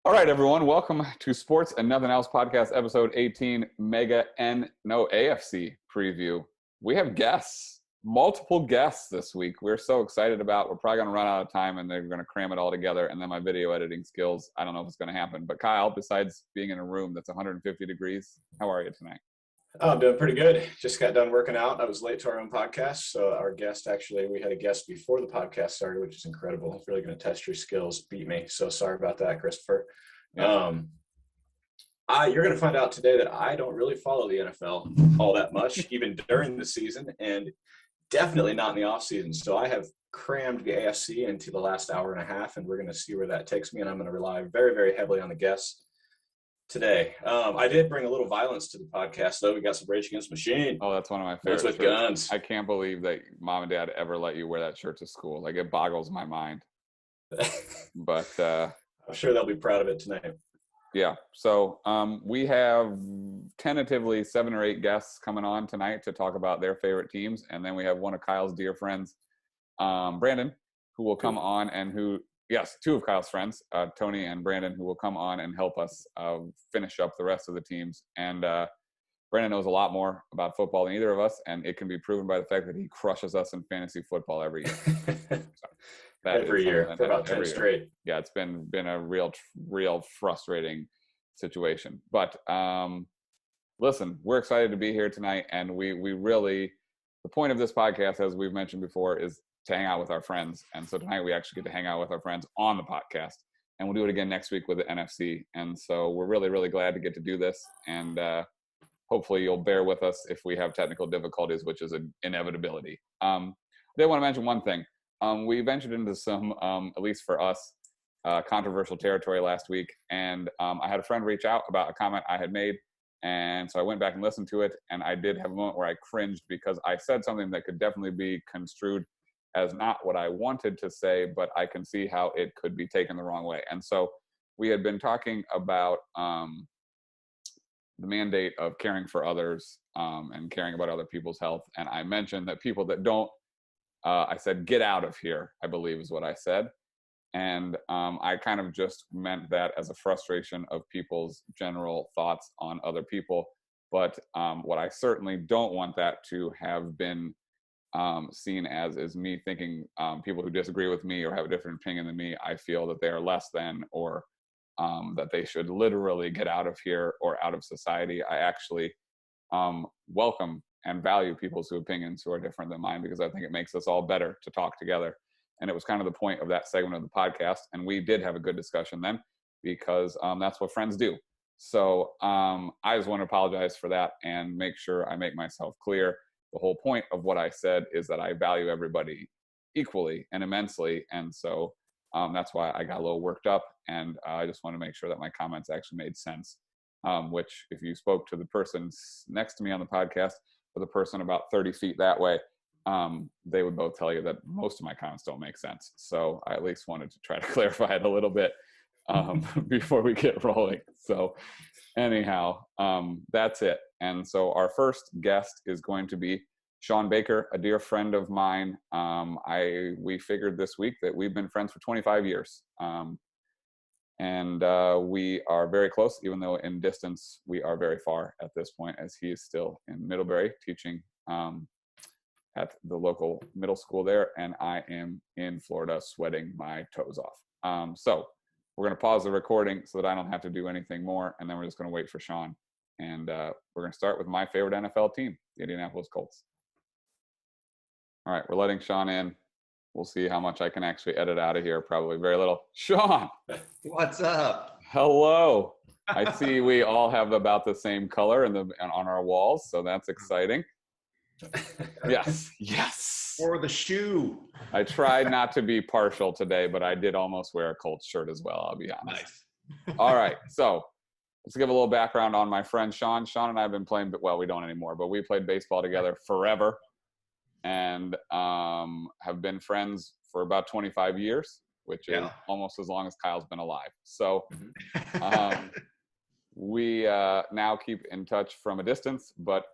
All right, everyone. Welcome to Sports and Nothing Else Podcast, episode 18, AFC preview. We have guests, multiple guests this week. We're so excited about. We're probably going to run out of time, and they're going to cram it all together. And then my video editing skills, I don't know if it's going to happen. But Kyle, besides being in a room that's 150 degrees, how are you tonight? Oh, I'm doing pretty good. Just got done working out. I was late to our own podcast. So our guest, we had a guest before the podcast started, which is incredible. It's really going to test your skills, beat me. So sorry about that, Christopher. Yeah. You're going to find out today that I don't really follow the NFL all that much, even during the season, and definitely not in the off season. So I have crammed the AFC into the last hour and a half, and we're going to see where that takes me. And I'm going to rely very, very heavily on the guests today. I did bring a little violence to the podcast, though. We got some Rage Against the Machine. Oh, that's one of my favorite with shirts. Guns. I can't believe that mom and dad ever let you wear that shirt to school. Like, it boggles my mind. But I'm sure they'll be proud of it tonight. Yeah. So we have tentatively 7 or 8 guests coming on tonight to talk about their favorite teams. And then we have one of Kyle's dear friends, Brandon, who will come on and yes, 2 of Kyle's friends, Tony and Brandon, who will come on and help us finish up the rest of the teams. And Brandon knows a lot more about football than either of us, and it can be proven by the fact that he crushes us in fantasy football every year. Every year for about 10 straight. Yeah, it's been a real frustrating situation. But listen, we're excited to be here tonight, and we really, the point of this podcast, as we've mentioned before, is to hang out with our friends. And so tonight we actually get to hang out with our friends on the podcast, and we'll do it again next week with the NFC. And so we're really, really glad to get to do this. And hopefully you'll bear with us if we have technical difficulties, which is an inevitability. I did want to mention one thing. We ventured into some, at least for us, controversial territory last week. And I had a friend reach out about a comment I had made. And so I went back and listened to it. And I did have a moment where I cringed because I said something that could definitely be construed as not what I wanted to say, but I can see how it could be taken the wrong way. And so we had been talking about the mandate of caring for others and caring about other people's health. And I mentioned that people that don't, I said, get out of here, I believe is what I said. And I kind of just meant that as a frustration of people's general thoughts on other people. But what I certainly don't want that to have been seen as is me thinking people who disagree with me or have a different opinion than me, I feel that they are less than, or that they should literally get out of here or out of society. I actually welcome and value people's opinions who are different than mine, because I think it makes us all better to talk together. And it was kind of the point of that segment of the podcast. And we did have a good discussion then, because that's what friends do. So I just want to apologize for that and make sure I make myself clear. The whole point of what I said is that I value everybody equally and immensely. And so that's why I got a little worked up. And I just want to make sure that my comments actually made sense, which if you spoke to the person next to me on the podcast, or the person about 30 feet that way, they would both tell you that most of my comments don't make sense. So I at least wanted to try to clarify it a little bit before we get rolling. So anyhow, that's it. And so our first guest is going to be Sean Baker, a dear friend of mine. We figured this week that we've been friends for 25 years. And we are very close, even though in distance we are very far at this point, as he is still in Middlebury teaching at the local middle school there, and I am in Florida sweating my toes off. So we're going to pause the recording so that I don't have to do anything more, and then we're just going to wait for Sean. And we're going to start with my favorite NFL team, the Indianapolis Colts. All right, we're letting Sean in. We'll see how much I can actually edit out of here. Probably very little. Sean! What's up? Hello. I see we all have about the same color on our walls, so that's exciting. Yes. Or the shoe. I tried not to be partial today, but I did almost wear a Colts shirt as well, I'll be honest. Nice. All right, so let's give a little background on my friend Sean. Sean and I have been playing, well, we don't anymore, but we played baseball together forever. And have been friends for about 25 years, which is almost as long as Kyle's been alive. So we now keep in touch from a distance, but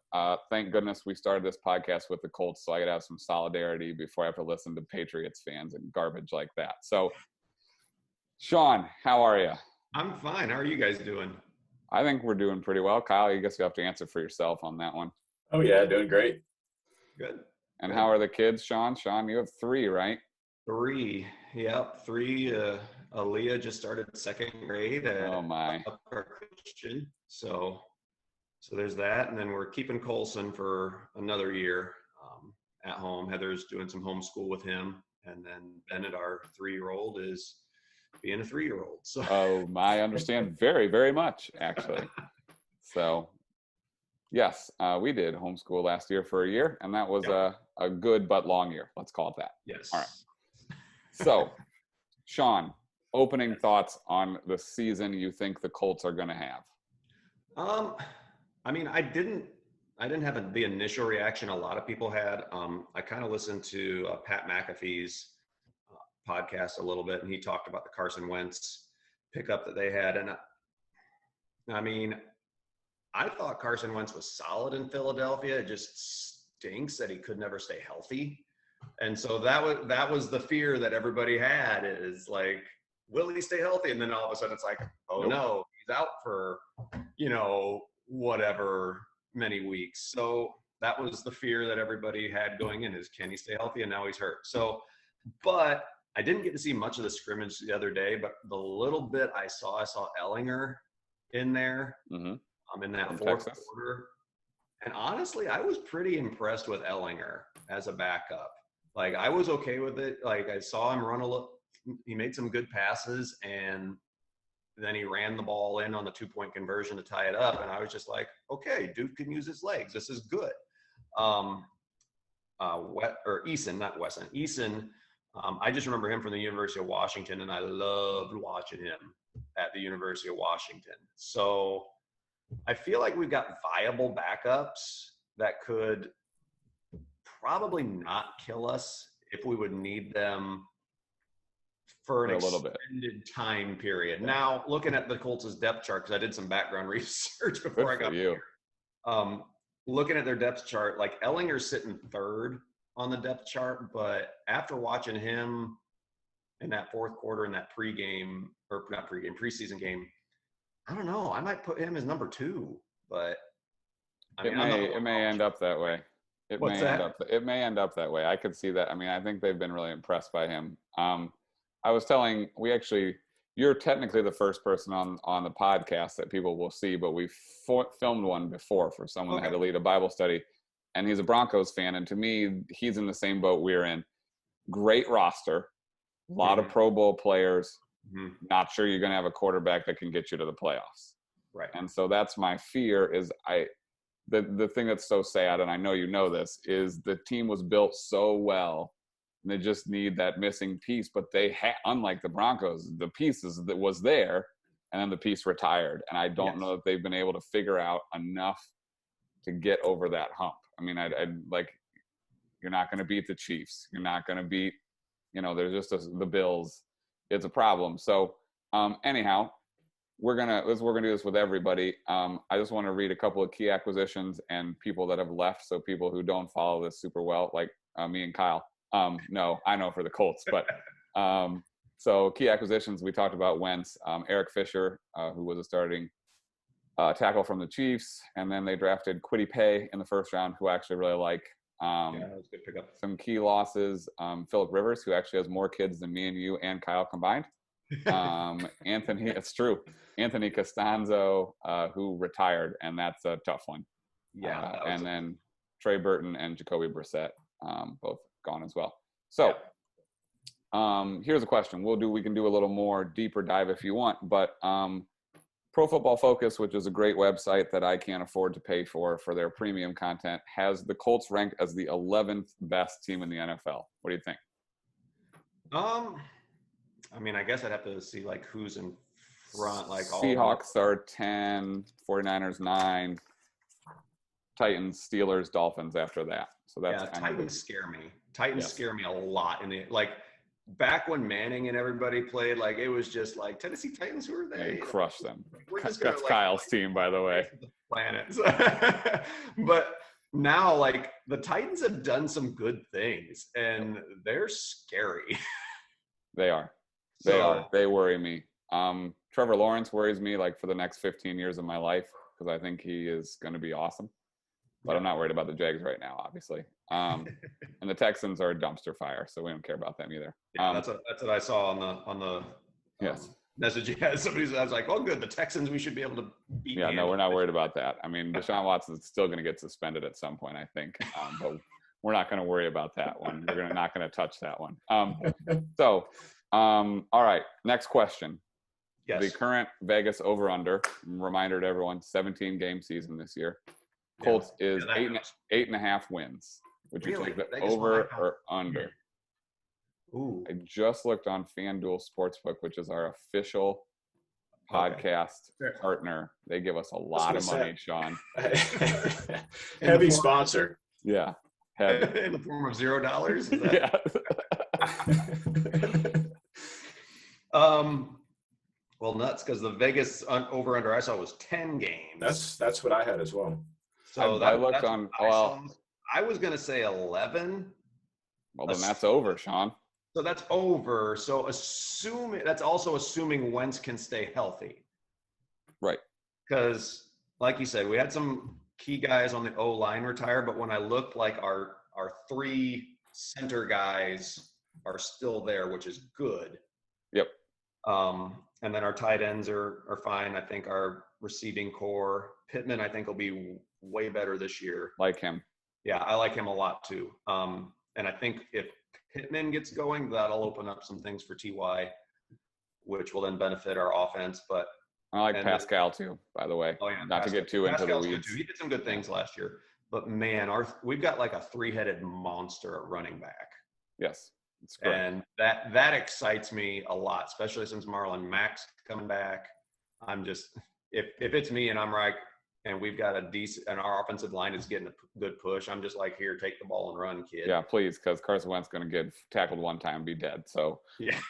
thank goodness we started this podcast with the Colts, so I could have some solidarity before I have to listen to Patriots fans and garbage like that. So, Sean, how are you? I'm fine. How are you guys doing? I think we're doing pretty well. Kyle, I guess you have to answer for yourself on that one. Oh yeah, doing great. Good. And Good. how are the kids, Sean? Sean, you have 3, right? 3. Yep. 3. Aaliyah just started second grade Oh at my. Upper Christian. So there's that. And then we're keeping Colson for another year at home. Heather's doing some homeschool with him. And then Bennett, our 3-year-old, is being a 3-year-old. So Oh, I understand very, very much, actually. So, yes, we did homeschool last year for a year, and that was Yeah. a good but long year. Let's call it that. Yes. All right. So, Sean, opening thoughts on the season you think the Colts are going to have. I mean, I didn't have the initial reaction a lot of people had. I kind of listened to Pat McAfee's podcast a little bit, and he talked about the Carson Wentz pickup that they had. And I mean, I thought Carson Wentz was solid in Philadelphia. It just stinks that he could never stay healthy. And so that was the fear that everybody had, is like, will he stay healthy? And then all of a sudden it's like, oh Nope. no, he's out for, whatever many weeks. So that was the fear that everybody had going in, is can he stay healthy? And now he's hurt. So, but I didn't get to see much of the scrimmage the other day, but the little bit I saw Ellinger in there in that From fourth Texas. quarter. And honestly, I was pretty impressed with Ellinger as a backup. Like, I was okay with it. Like, I saw him run he made some good passes, and then he ran the ball in on the 2-point conversion to tie it up. And I was just like, okay, dude can use his legs. This is good. Eason, not Wesson. Eason, I just remember him from the University of Washington, and I loved watching him at the University of Washington. So I feel like we've got viable backups that could probably not kill us if we would need them for an a little bit. extended time period. Now, looking at the Colts' depth chart, because I did some background research before I got you. here. Looking at their depth chart, like, Ellinger's sitting 3rd on the depth chart, but after watching him in that fourth quarter in that preseason game, I don't know. I might put him as number 2, but It may end up that way. It may end up that way. I could see that. I mean, I think they've been really impressed by him. I was telling, you're technically the first person on the podcast that people will see, but we filmed one before for someone that had to lead a Bible study, and he's a Broncos fan. And to me, he's in the same boat we're in. Great roster, a lot of Pro Bowl players. Not sure you're going to have a quarterback that can get you to the playoffs. Right. And so that's my fear. Is the thing that's so sad, and I know you know this, is the team was built so well, and they just need that missing piece. But they unlike the Broncos, the pieces that was there, and then the piece retired. And I don't know if they've been able to figure out enough to get over that hump. I mean, I'd like, you're not going to beat the Chiefs. You're not going to beat, there's just the Bills. It's a problem. So anyhow, we're gonna do this with everybody. I just want to read a couple of key acquisitions and people that have left, so people who don't follow this super well, like me and Kyle. No, I know for the Colts, but so key acquisitions, we talked about Wentz, Eric Fisher, who was a starting tackle from the Chiefs, and then they drafted Kwity Paye in the first round, who I actually really like. That was a good pickup. Some key losses, Phillip Rivers, who actually has more kids than me and you and Kyle combined. It's true. Anthony Costanzo, who retired, and that's a tough one. Yeah. And then Trey Burton and Jacoby Brissett, both gone as well. So here's a question. We can do a little more deeper dive if you want, but Pro Football Focus, which is a great website that I can't afford to pay for their premium content, has the Colts ranked as the 11th best team in the NFL. What do you think? I mean, I guess I'd have to see like who's in front. Like Seahawks are 10, 49ers 9, Titans, Steelers, Dolphins after that. So that's Titans scare me. Titans scare me a lot. And back when Manning and everybody played, like, it was just like, Tennessee Titans, who are they? And crush them. That's Kyle's team, by the way. Planet. But now, like, the Titans have done some good things, and they're scary. They are. They worry me. Trevor Lawrence worries me like for the next 15 years of my life because I think he is going to be awesome. But I'm not worried about the Jags right now, obviously. And the Texans are a dumpster fire, so we don't care about them either. Yeah, that's what I saw on the yes. message you had. I was like, oh, good, the Texans, we should be able to beat. Yeah, no, we're not worried about that. I mean, Deshaun Watson's still going to get suspended at some point, I think. But we're not going to worry about that one. We're not going to touch that one. All right, next question. Yes. The current Vegas over-under, reminder to everyone, 17-game season this year. Colts is 8.5 wins. Would you take the over or under? Ooh. I just looked on FanDuel Sportsbook, which is our official podcast partner. They give us a lot of money, Sean. Heavy sponsor. Yeah. In the form of $0? Yeah. Well, nuts, because the Vegas over-under I saw was 10 games. That's what I had as well. So I looked on. I was going to say 11. Well, then that's over, Sean. So that's over. So that's also assuming Wentz can stay healthy. Right. Because, like you said, we had some key guys on the O-line retire, but when I looked, like our 3 center guys are still there, which is good. Yep. And then our tight ends are fine. I think our receiving core, Pittman, I think will be way better this year. Like him. Yeah, I like him a lot too. And I think if Pittman gets going, that'll open up some things for TY, which will then benefit our offense. But I like Pascal too, by the way. Oh yeah, not Pascal, to get too into the weeds. He did some good things last year. But man, we've got like a 3-headed monster at running back. Yes. It's great. And that excites me a lot, especially since Marlon Mack's coming back. I'm just if it's me and I'm right and we've got a decent and our offensive line is getting a good push, I'm just like, here, take the ball and run, kid. Yeah, please, because Carson Wentz going to get tackled one time and be dead. So yeah.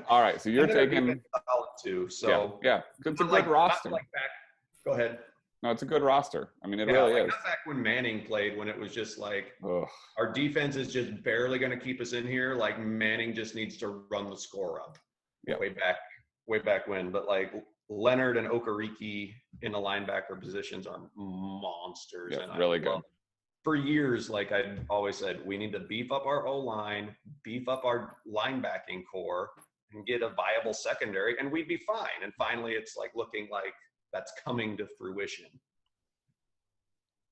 All right, so you're taking solid too. So yeah, it's a good roster. Go ahead. No, it's a good roster. I mean, it really is. Not back when Manning played, when it was just like, ugh, our defense is just barely going to keep us in here. Like Manning just needs to run the score up. Yep. Way back when. But like Leonard and Okereke in the linebacker positions are monsters. Yeah, and really good. For years, like I always said, we need to beef up our O-line, beef up our linebacking core, and get a viable secondary, and we'd be fine. And finally, it's like looking like that's coming to fruition.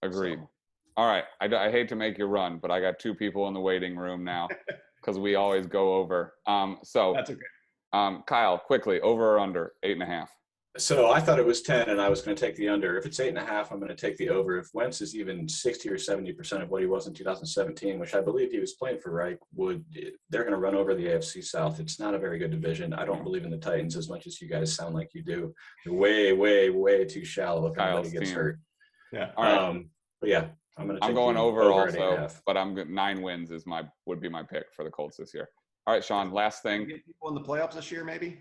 Agreed. So. All right. I hate to make you run, but I got 2 people in the waiting room now because we always go over. So that's okay. Kyle, quickly, over or under 8.5? So I thought it was 10, and I was going to take the under. If it's 8.5, I'm going to take the over. If Wentz is even 60 or 70% of what he was in 2017, which I believe he was playing for Reich, they're going to run over the AFC South. It's not a very good division. I don't believe in the Titans as much as you guys sound like you do. They're way, way, way too shallow if anybody gets hurt. Yeah. All right. But yeah, I'm going over also, 8.5. but 9 wins would be my pick for the Colts this year. All right, Sean, last thing. Get people in the playoffs this year, maybe?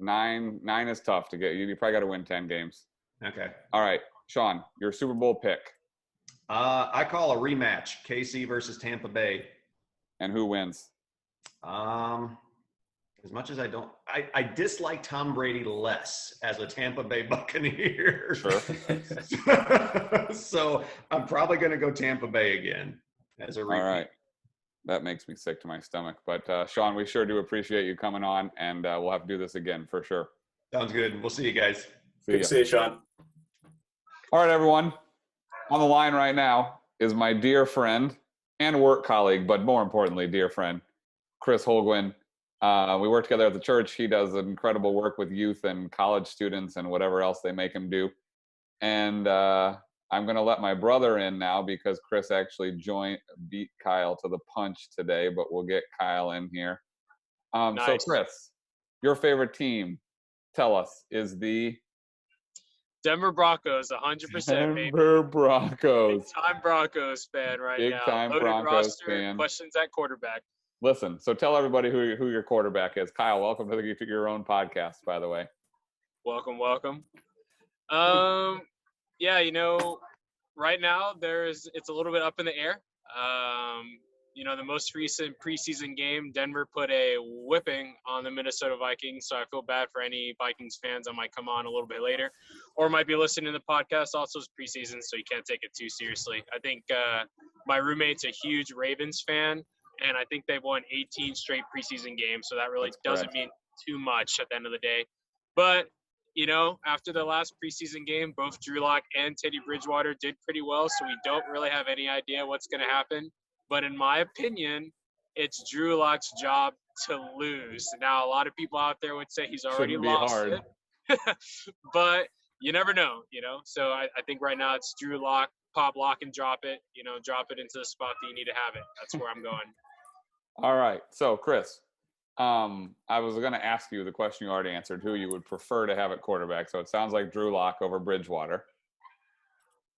9 is tough to get. You probably got to win 10 games. Okay. All right, Sean, your Super Bowl pick. I call a rematch, KC versus Tampa Bay. And who wins? As much as I dislike Tom Brady less as a Tampa Bay Buccaneer. Sure. So I'm probably going to go Tampa Bay again as a repeat. All right. That makes me sick to my stomach. But, Sean, we sure do appreciate you coming on, and we'll have to do this again for sure. Sounds good. We'll see you guys. Good to see you, Sean. All right, everyone. On the line right now is my dear friend and work colleague, but more importantly, dear friend, Chris Holguin. We work together at the church. He does incredible work with youth and college students and whatever else they make him do. And I'm going to let my brother in now because Chris actually beat Kyle to the punch today, but we'll get Kyle in here. Nice. So Chris, your favorite team, tell us, is the Denver Broncos, 100%. Denver Broncos. Big time Broncos fan right now. Big time Broncos fan. Questions at quarterback. Listen, so tell everybody who your quarterback is. Kyle, welcome to your own podcast, by the way. Welcome. Yeah, right now it's a little bit up in the air. the most recent preseason game, Denver put a whipping on the Minnesota Vikings. So I feel bad for any Vikings fans that might come on a little bit later or might be listening to the podcast. Also, it's preseason, so you can't take it too seriously. I think my roommate's a huge Ravens fan, and I think they've won 18 straight preseason games. So that really doesn't mean too much at the end of the day. But after the last preseason game, both Drew Lock and Teddy Bridgewater did pretty well, so we don't really have any idea what's going to happen. But in my opinion, it's Drew Lock's job to lose. Now, a lot of people out there would say he's already lost it, but you never know, So I think right now it's Drew Lock, pop, lock, and drop it. Drop it into the spot that you need to have it. That's where I'm going. All right. So, Chris, I was going to ask you the question you already answered, who you would prefer to have at quarterback. So it sounds like Drew Lock over Bridgewater.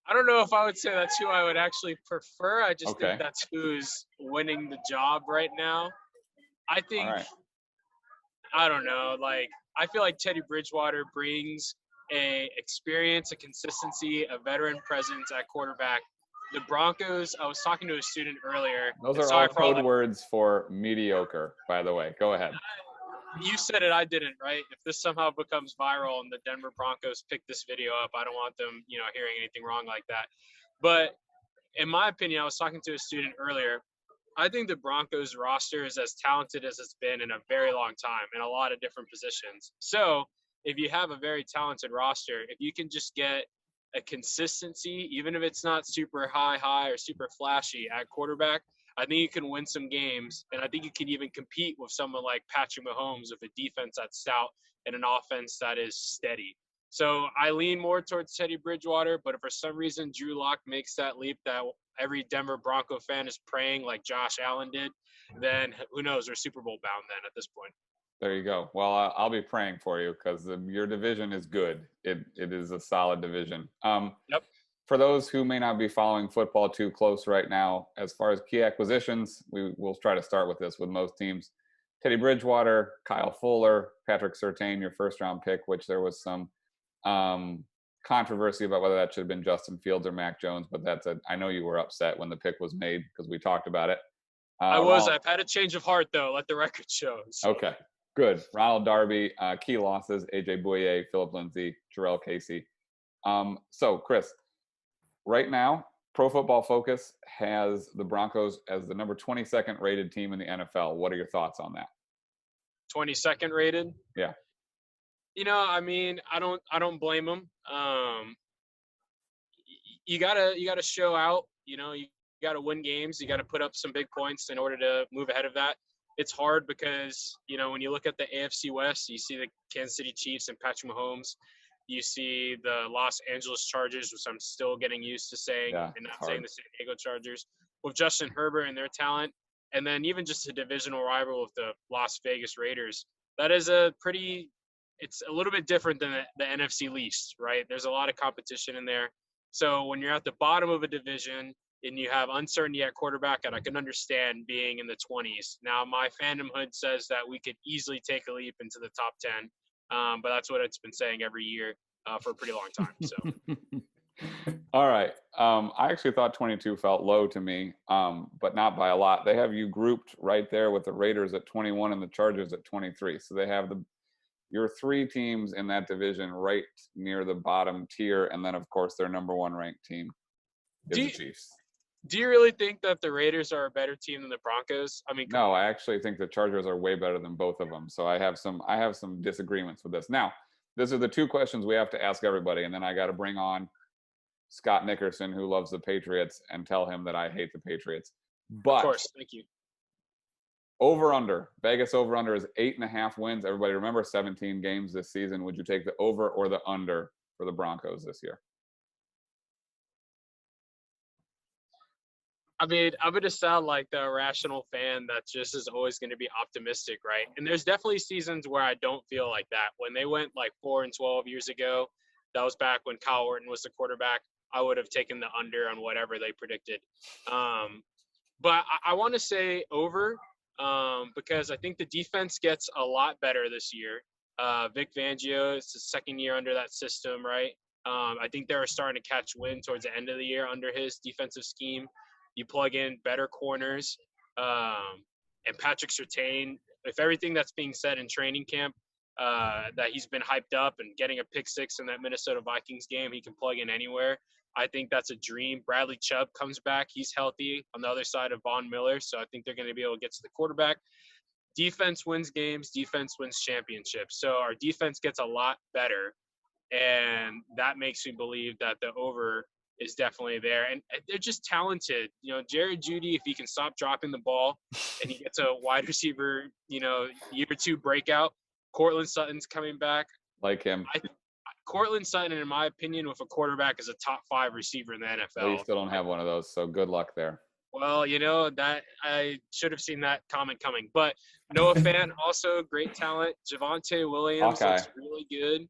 I don't know if I would say that's who I would actually prefer. I just think that's who's winning the job right now. I think, I don't know, I feel like Teddy Bridgewater brings a experience, a consistency, a veteran presence at quarterback. The Broncos, I was talking to a student earlier. Those are all code words for mediocre, by the way. Go ahead. You said it, I didn't, right? If this somehow becomes viral and the Denver Broncos pick this video up, I don't want them, hearing anything wrong like that. But in my opinion, I was talking to a student earlier. I think the Broncos roster is as talented as it's been in a very long time in a lot of different positions. So if you have a very talented roster, if you can just get a consistency, even if it's not super high or super flashy at quarterback, I think you can win some games, and I think you can even compete with someone like Patrick Mahomes with a defense that's stout and an offense that is steady. So I lean more towards Teddy Bridgewater, but if for some reason Drew Lock makes that leap that every Denver Bronco fan is praying like Josh Allen did, then who knows, we're Super Bowl bound then at this point. There you go. Well, I'll be praying for you because your division is good. It is a solid division. Yep. For those who may not be following football too close right now, as far as key acquisitions, we'll try to start with this with most teams. Teddy Bridgewater, Kyle Fuller, Patrick Surtain, your first-round pick, which there was some controversy about whether that should have been Justin Fields or Mac Jones, but I know you were upset when the pick was made because we talked about it. I've had a change of heart, though. Let the record show. So. Okay. Good. Ronald Darby, key losses, AJ Bouye, Philip Lindsay, Jarrell Casey. So, Chris, right now, Pro Football Focus has the Broncos as the number 22nd rated team in the NFL. What are your thoughts on that? 22nd rated? Yeah. I don't blame them. You gotta show out. You gotta win games. You gotta put up some big points in order to move ahead of that. It's hard because, when you look at the AFC West, you see the Kansas City Chiefs and Patrick Mahomes. You see the Los Angeles Chargers, which I'm still getting used to saying, and not saying the San Diego Chargers, with Justin Herbert and their talent. And then even just a divisional rival with the Las Vegas Raiders. That is it's a little bit different than the NFC least, right? There's a lot of competition in there. So when you're at the bottom of a division, and you have uncertainty at quarterback, and I can understand being in the 20s. Now, my fandom hood says that we could easily take a leap into the top 10, but that's what it's been saying every year for a pretty long time. So, all right. I actually thought 22 felt low to me, but not by a lot. They have you grouped right there with the Raiders at 21 and the Chargers at 23. So they have your three teams in that division right near the bottom tier, and then, of course, their number one ranked team is the Chiefs. Do you really think that the Raiders are a better team than the Broncos? No, I actually think the Chargers are way better than both of them. So I have some disagreements with this. Now, these are the two questions we have to ask everybody, and then I got to bring on Scott Nickerson, who loves the Patriots, and tell him that I hate the Patriots. But of course, thank you. Over/under. Vegas over/under is 8.5 wins. Everybody remember 17 games this season. Would you take the over or the under for the Broncos this year? I'm going to sound like the irrational fan that just is always going to be optimistic, right? And there's definitely seasons where I don't feel like that. When they went 4-12 years ago, that was back when Kyle Orton was the quarterback, I would have taken the under on whatever they predicted. But I want to say over because I think the defense gets a lot better this year. Vic Fangio, it's his second year under that system, right? I think they were starting to catch wind towards the end of the year under his defensive scheme. You plug in better corners. And Patrick Surtain, if everything that's being said in training camp, that he's been hyped up and getting a pick six in that Minnesota Vikings game, he can plug in anywhere. I think that's a dream. Bradley Chubb comes back. He's healthy on the other side of Von Miller, so I think they're going to be able to get to the quarterback. Defense wins games. Defense wins championships. So our defense gets a lot better, and that makes me believe that the over is definitely there. And they're just talented. You know, Jared Jeudy, if he can stop dropping the ball and he gets a wide receiver, year 2 breakout, Cortland Sutton's coming back. Like him. Cortland Sutton, in my opinion, with a quarterback, is a top 5 receiver in the NFL. Well, you still don't have one of those, so good luck there. Well, that I should have seen that comment coming. But Noah Fant, also great talent. Javonte Williams looks really good.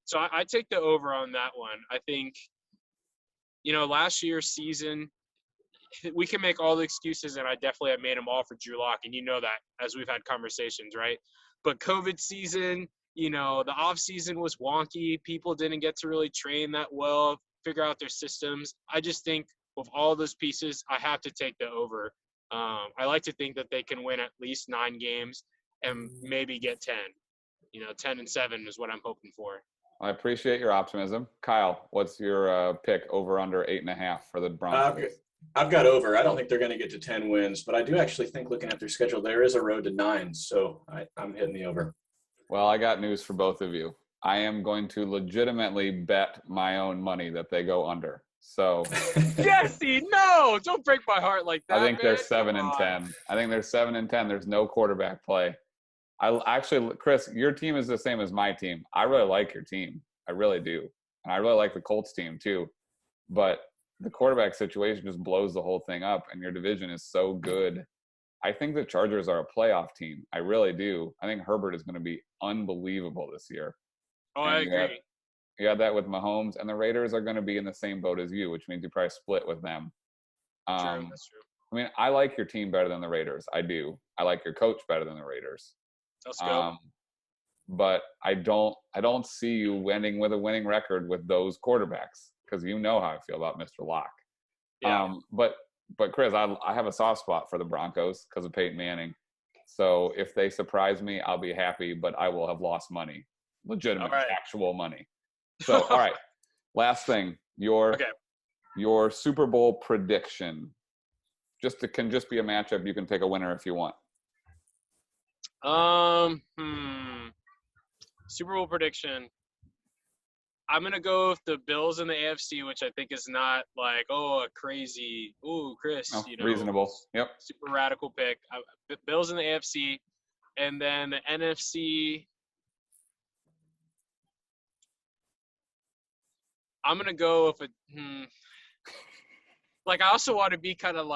So I take the over on that one. I think, last year's season, we can make all the excuses, and I definitely have made them all for Drew Lock, and you know that as we've had conversations, right? But COVID season, the off season was wonky. People didn't get to really train that well, figure out their systems. I just think with all those pieces, I have to take the over. I like to think that they can win at least 9 games and maybe get 10. 10-7 is what I'm hoping for. I appreciate your optimism. Kyle, what's your pick over under 8.5 for the Broncos? I've got over. I don't think they're going to get to 10 wins, but I do actually think, looking at their schedule, there is a road to 9. So I'm hitting the over. Well, I got news for both of you. I am going to legitimately bet my own money that they go under. So Jesse, no, don't break my heart like that. I think they're 7-10. I think they're 7-10. There's no quarterback play. Chris, your team is the same as my team. I really like your team. I really do. And I really like the Colts team too. But the quarterback situation just blows the whole thing up, and your division is so good. I think the Chargers are a playoff team. I really do. I think Herbert is going to be unbelievable this year. Oh, I agree. You had that with Mahomes, and the Raiders are going to be in the same boat as you, which means you probably split with them. True, that's true. I mean, I like your team better than the Raiders. I do. I like your coach better than the Raiders. Let's go. But I don't see you winning with a winning record with those quarterbacks, because you know how I feel about Mr. Locke. Yeah. But Chris, I have a soft spot for the Broncos because of Peyton Manning. So if they surprise me, I'll be happy, but I will have lost money, legitimate, actual money. So, all right, last thing, your Super Bowl prediction. Can just be a matchup. You can pick a winner if you want. Super Bowl prediction. I'm going to go with the Bills in the AFC, which I think is not like, a crazy, Chris, reasonable. Yep. Super radical pick. Bills in the AFC. And then the NFC, I'm going to go with I also want to be kind of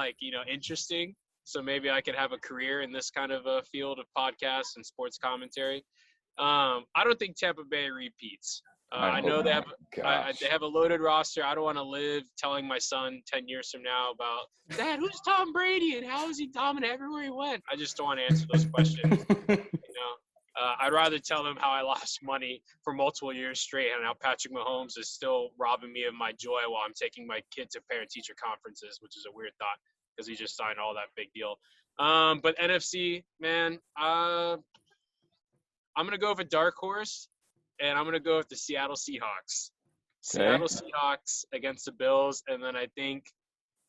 interesting. So maybe I could have a career in this kind of a field of podcasts and sports commentary. I don't think Tampa Bay repeats. I know they have a loaded roster. I don't want to live telling my son 10 years from now about, Dad, who's Tom Brady and how is he dominant everywhere he went? I just don't want to answer those questions. I'd rather tell them how I lost money for multiple years straight and how Patrick Mahomes is still robbing me of my joy while I'm taking my kid to parent-teacher conferences, which is a weird thought because he just signed all that big deal. But NFC, man, I'm going to go with a dark horse. And I'm going to go with the Seattle Seahawks. Seattle Seahawks against the Bills. And then I think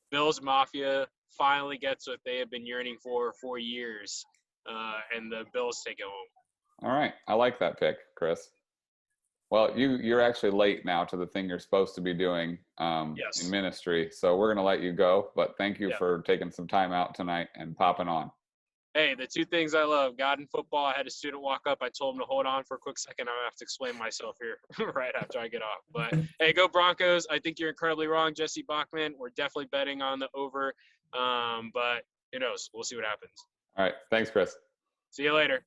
Bills Mafia finally gets what they have been yearning for years. And the Bills take it home. All right. I like that pick, Chris. Well, you're actually late now to the thing you're supposed to be doing in ministry. So we're going to let you go. But thank you for taking some time out tonight and popping on. Hey, the 2 things I love, God and football. I had a student walk up. I told him to hold on for a quick second. I have to explain myself here right after I get off. But, hey, go Broncos. I think you're incredibly wrong, Jesse Bachman. We're definitely betting on the over. But who knows? We'll see what happens. All right. Thanks, Chris. See you later.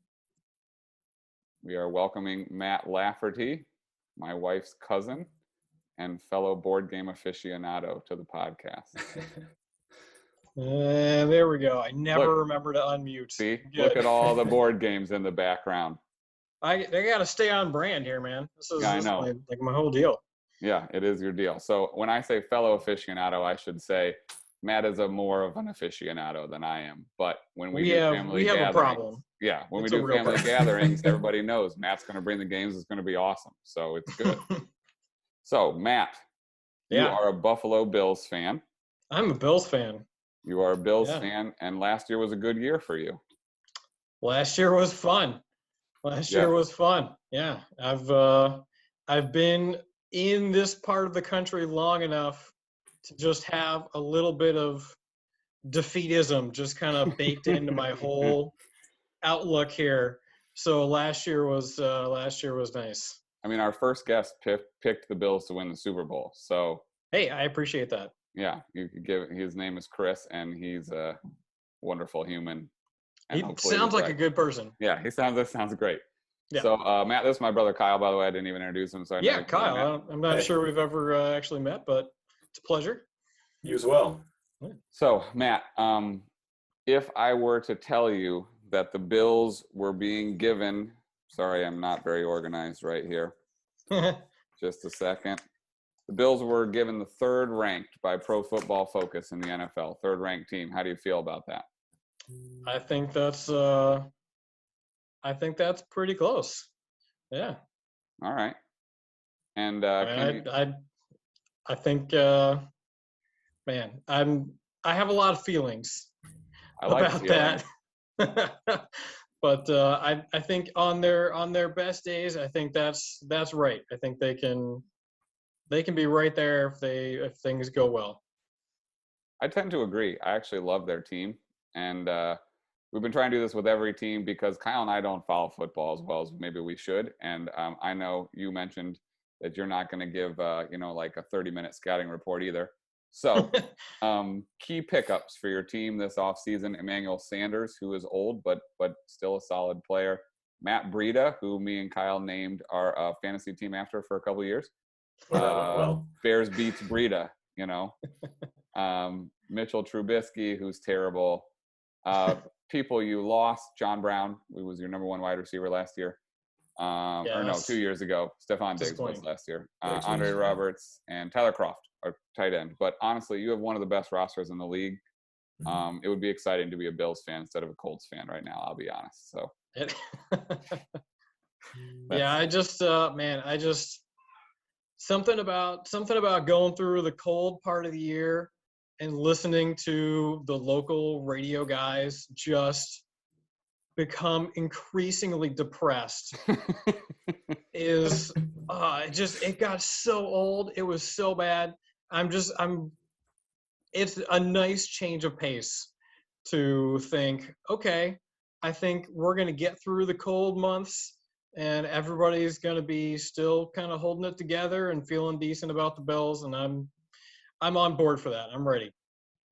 We are welcoming Matt Lafferty, my wife's cousin and fellow board game aficionado, to the podcast. There we go. I never remember to unmute. See, look at all the board games in the background. I got to stay on brand here, man. This is my whole deal. Yeah, it is your deal. So when I say fellow aficionado, I should say Matt is a more of an aficionado than I am. But when we do family we have gatherings, a problem. yeah, when It's we a do real family problem. gatherings, everybody knows Matt's going to bring the games. It's going to be awesome. So it's good. So Matt, you Yeah. are a Buffalo Bills fan. I'm a Bills fan. You are a Bills Yeah. fan, and last year was a good year for you. Last year was fun. Year was fun. Yeah. I've been in this part of the country long enough to just have a little bit of defeatism just kind of baked into my whole outlook here. So last year was nice. I mean, our first guest picked the Bills to win the Super Bowl. So Hey, I appreciate that. yeah, you could give. His name is Chris, and he's a wonderful human. And He hopefully sounds he's like a good person. Yeah, that sounds great. Yeah. So Matt, this is my brother Kyle. By the way, I didn't even introduce him. So I know Yeah, you. Kyle. I'm not Hey. sure we've ever actually met, but it's a pleasure. You as well. So Matt, if I were to tell you that the Bills were being given, sorry, I'm not very organized right here. Just a second. The Bills were given the third ranked by Pro Football Focus in the NFL, third ranked team. How do you feel about that? I think that's pretty close. Yeah. All right. And I think man, I have a lot of feelings I like about feelings. that. But I think on their best days, I think that's right. I think they can be right there if things go well. I tend to agree. I actually love their team, and we've been trying to do this with every team because Kyle and I don't follow football as well as maybe we should. And I know you mentioned that you're not going to give like a 30-minute scouting report either. So key pickups for your team this offseason: Emmanuel Sanders, who is old but still a solid player; Matt Breida, who me and Kyle named our fantasy team after for a couple of years. Well, that went well. Bears beats Breida, Mitchell Trubisky, who's terrible. People you lost: John Brown, who was your number one wide receiver last year. Or no, 2 years ago. Stephon Diggs was last year. Andre Roberts and Tyler Kroft are tight end. But honestly, you have one of the best rosters in the league. It would be exciting to be a Bills fan instead of a Colts fan right now, I'll be honest. So yeah, I just something about going through the cold part of the year and listening to the local radio guys just become increasingly depressed it got so old. It was so bad. It's a nice change of pace to think, okay, I think we're going to get through the cold months and everybody's going to be still kind of holding it together and feeling decent about the Bills. And I'm on board for that. I'm ready.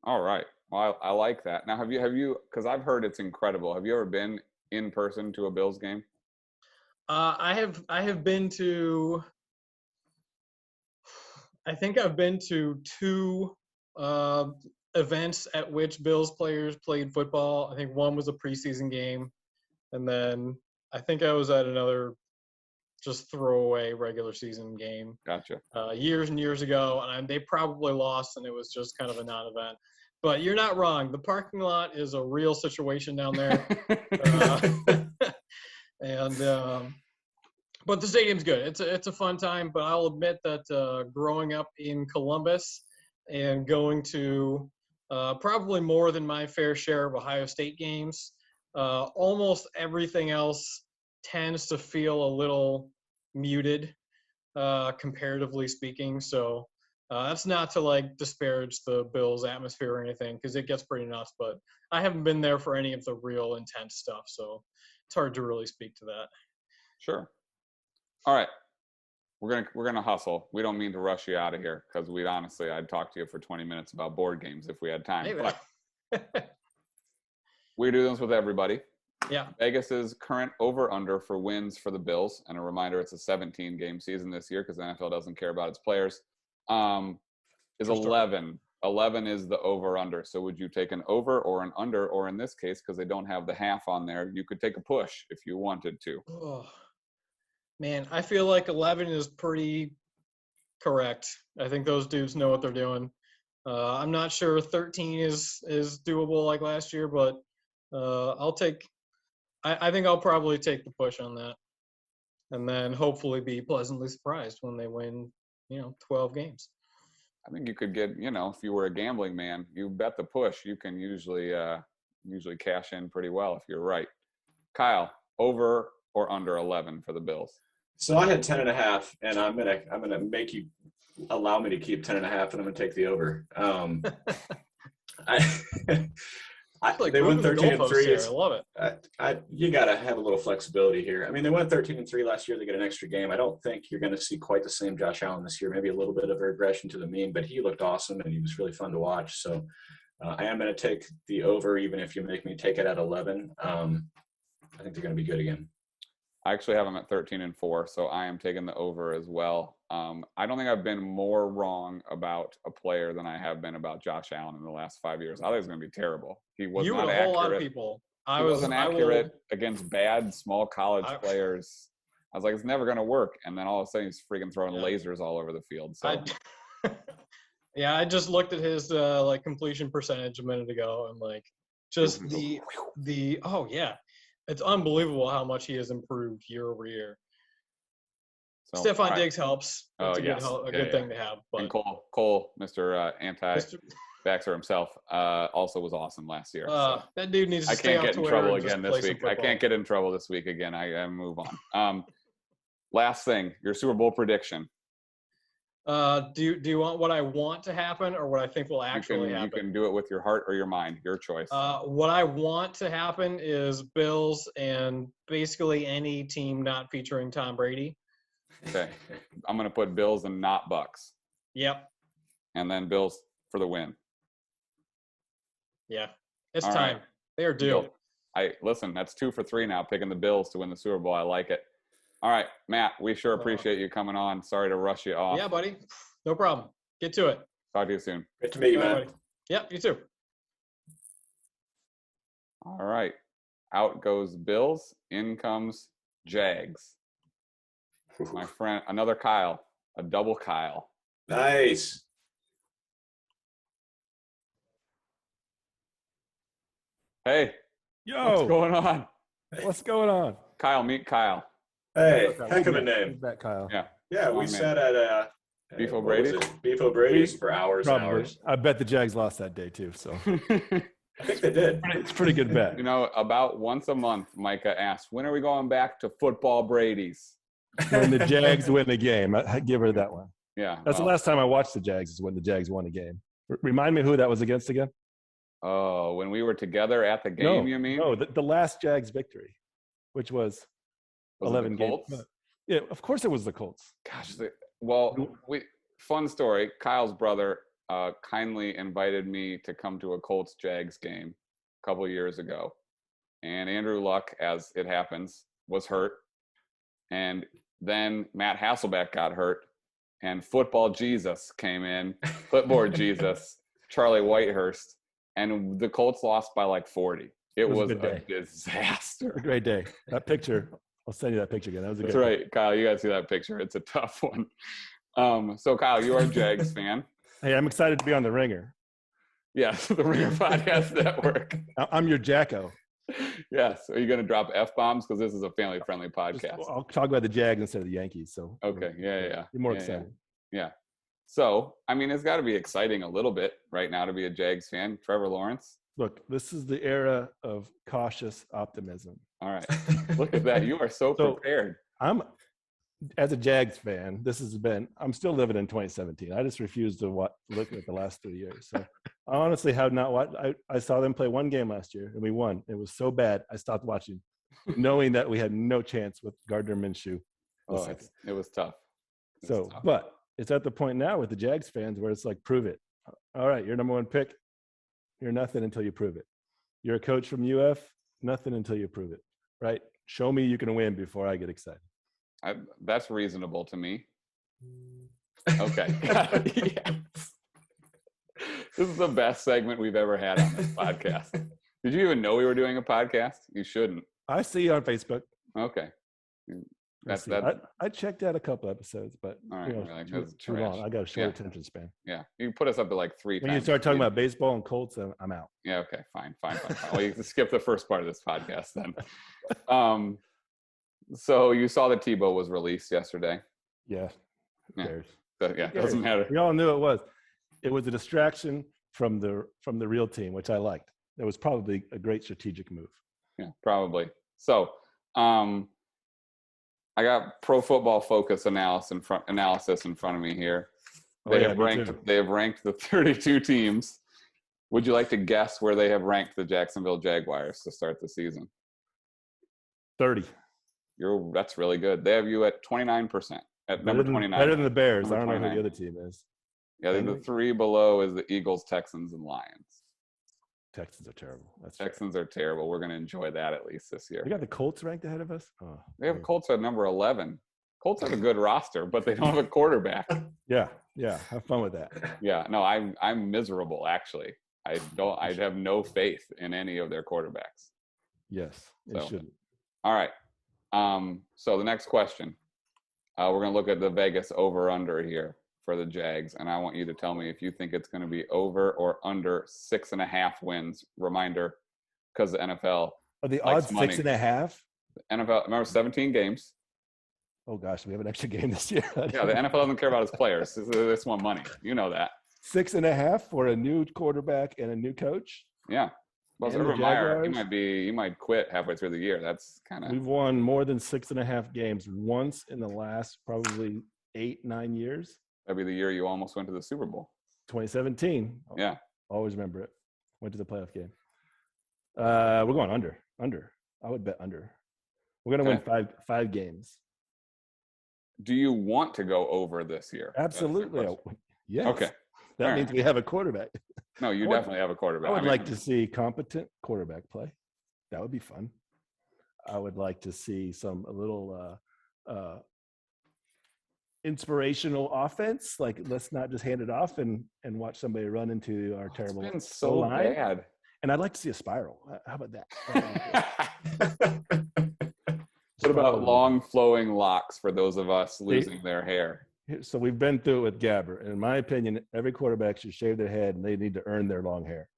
All right. Well, I like that. Now, have you, because I've heard it's incredible. Have you ever been in person to a Bills game? I have been to, I think I've been to two events at which Bills players played football. I think one was a preseason game, and then I think I was at another just throwaway regular season game. Gotcha. Years and years ago, and they probably lost, and it was just kind of a non-event. But you're not wrong. The parking lot is a real situation down there. But the stadium's good. It's a fun time. But I'll admit that growing up in Columbus and going to probably more than my fair share of Ohio State games, almost everything else tends to feel a little muted, comparatively speaking. So that's not to disparage the Bills atmosphere or anything, because it gets pretty nuts. But I haven't been there for any of the real intense stuff, so it's hard to really speak to that. Sure. All right. We're gonna hustle. We don't mean to rush you out of here because I'd talk to you for 20 minutes about board games if we had time. Hey, but we do this with everybody. Yeah. Vegas's current over/under for wins for the Bills, and a reminder, it's a 17-game season this year because the NFL doesn't care about its players, is 11. 11 is the over/under. So would you take an over or an under, or in this case, because they don't have the half on there, you could take a push if you wanted to? Oh, man, I feel like 11 is pretty correct. I think those dudes know what they're doing. I'm not sure 13 is doable like last year, but I think I'll probably take the push on that, and then hopefully be pleasantly surprised when they win, 12 games. I think you could get, if you were a gambling man, you bet the push, you can usually cash in pretty well if you're right. Kyle, over or under 11 for the Bills? So I had 10.5, and I'm gonna make you allow me to keep 10.5, and I'm gonna take the over. They went 13-3. I love it. You gotta have a little flexibility here. I mean, they went 13-3 last year. They get an extra game. I don't think you're gonna see quite the same Josh Allen this year. Maybe a little bit of a regression to the mean, but he looked awesome and he was really fun to watch. So I am gonna take the over, even if you make me take it at 11. I think they're gonna be good again. I actually have them at 13-4, so I am taking the over as well. I don't think I've been more wrong about a player than I have been about Josh Allen in the last 5 years. I thought he was going to be terrible. He was not accurate. A whole lot of people. He wasn't accurate against bad small college players. I was like, it's never going to work. And then all of a sudden, he's freaking throwing lasers all over the field. So, I just looked at his completion percentage a minute ago, and just it's unbelievable how much he has improved year over year. So, Stephon Diggs helps. It's a good thing to have. But. And Cole, Mr. Anti-Vaxxer himself, also was awesome last year. So. That dude needs to stay on Twitter. I can't get in trouble again this week. I can't get in trouble this week again. I move on. Last thing, your Super Bowl prediction. Do you want what I want to happen or what I think will actually happen? You can do it with your heart or your mind. Your choice. What I want to happen is Bills and basically any team not featuring Tom Brady. Okay. I'm going to put Bills and not Bucks. Yep. And then Bills for the win. Yeah. It's time. Right. They are due. Listen, that's 2 for 3 now, picking the Bills to win the Super Bowl. I like it. All right, Matt, we sure appreciate you coming on. Sorry to rush you off. Yeah, buddy. No problem. Get to it. Talk to you soon. Good to meet you, Matt. Yep, you too. All right. Out goes Bills. In comes Jags. My friend, another Kyle. A double Kyle. Nice. Hey. Yo. What's going on? What's going on? Kyle, meet Kyle. Hey, heck of a name. That Kyle. Yeah, we sat at Beef O'Brady's? Beef O'Brady's for hours and hours. I bet the Jags lost that day too. So I think they did. It's a pretty good bet. About once a month, Micah asks, when are we going back to football Brady's? When the Jags win the game. I give her that one. Yeah. That's the last time I watched the Jags is when the Jags won a game. Remind me who that was against again? Oh, when we were together at the game, you mean? No, the last Jags victory, which was 11 games. Yeah, of course it was the Colts. Gosh, fun story. Kyle's brother kindly invited me to come to a Colts Jags game a couple of years ago. And Andrew Luck, as it happens, was hurt. And then Matt Hasselbeck got hurt. And football Jesus came in, clipboard Jesus, Charlie Whitehurst. And the Colts lost by 40. It was a disaster. A great day. That picture, I'll send you that picture again. That was a good That's right, Kyle. You got to see that picture. It's a tough one. So, Kyle, you are a Jags fan. Hey, I'm excited to be on The Ringer. Yes, the Ringer Podcast Network. I'm your Jacko. Yes. Are you going to drop F-bombs? Because this is a family-friendly podcast. I'll talk about the Jags instead of the Yankees. So okay. Yeah. You're more excited. Yeah. So, it's got to be exciting a little bit right now to be a Jags fan. Trevor Lawrence. Look, this is the era of cautious optimism. All right. Look at that. You are so prepared. As a Jags fan, I'm still living in 2017. I just refuse to look at the last 3 years. So I honestly have not watched. I saw them play one game last year and we won. It was so bad. I stopped watching, knowing that we had no chance with Gardner Minshew. It was tough. But it's at the point now with the Jags fans where it's like, prove it. All right, you're number one pick. You're nothing until you prove it. You're a coach from UF, nothing until you prove it, right? Show me you can win before I get excited. That's reasonable to me. Okay. Yes. This is the best segment we've ever had on this podcast. Did you even know we were doing a podcast? You shouldn't. I see you on Facebook. Okay. That's I checked out a couple episodes, but all right. Like, too that's long. trash. I got a short Yeah. attention span. Yeah, you put us up to like 3 When times. you start talking speed. about baseball and Colts, I'm out. Yeah. Okay. Fine. Well, you can skip the first part of this podcast then. So you saw that Tebow was released yesterday. Yeah. Who Yeah. cares? It doesn't matter. We all knew it was. It was a distraction from the real team, which I liked. It was probably a great strategic move. Yeah, probably. So, I got Pro Football Focus analysis in front of me here. They have ranked the 32 teams. Would you like to guess where they have ranked the Jacksonville Jaguars to start the season? 30. That's really good. They have you at 29%. At number 29. Better than the Bears. Number I don't know 29. who the other team is. Yeah, the 3 below is the Eagles, Texans, and Lions. Texans are terrible. Texans are terrible. We're going to enjoy that at least this year. We got the Colts ranked ahead of us? Oh, they have Colts at number 11. Colts have a good roster, but they don't have a quarterback. Yeah. Have fun with that. Yeah, no, I'm miserable actually. I have no faith in any of their quarterbacks. Yes, they shouldn't. All right. So the next question, we're going to look at the Vegas over/under here for the Jags, and I want you to tell me if you think it's going to be over or under 6.5 wins. Reminder, because the NFL. Are the odds 6.5? NFL, remember 17 games. Oh gosh, we have an extra game this year. Yeah, the NFL doesn't care about its players. They just want money. You know that. 6.5 for a new quarterback and a new coach. Yeah. Well, Urban Meyer, he might quit halfway through the year. That's kind of. We've won more than 6.5 games once in the last probably 8-9 years. That'd be the year you almost went to the Super Bowl. 2017. Yeah. Always remember it. Went to the playoff game. We're going under. I would bet under. We're going to win five games. Do you want to go over this year? Absolutely. Yes. Okay. That means we have a quarterback. No, you definitely have a quarterback. I would like to see competent quarterback play. That would be fun. I would like to see a little inspirational offense. Like, let's not just hand it off and watch somebody run into our terrible. It's been so bad. And I'd like to see a spiral. How about that? What about long flowing locks for those of us losing their hair? So we've been through it with Gabbert. In my opinion, every quarterback should shave their head and they need to earn their long hair.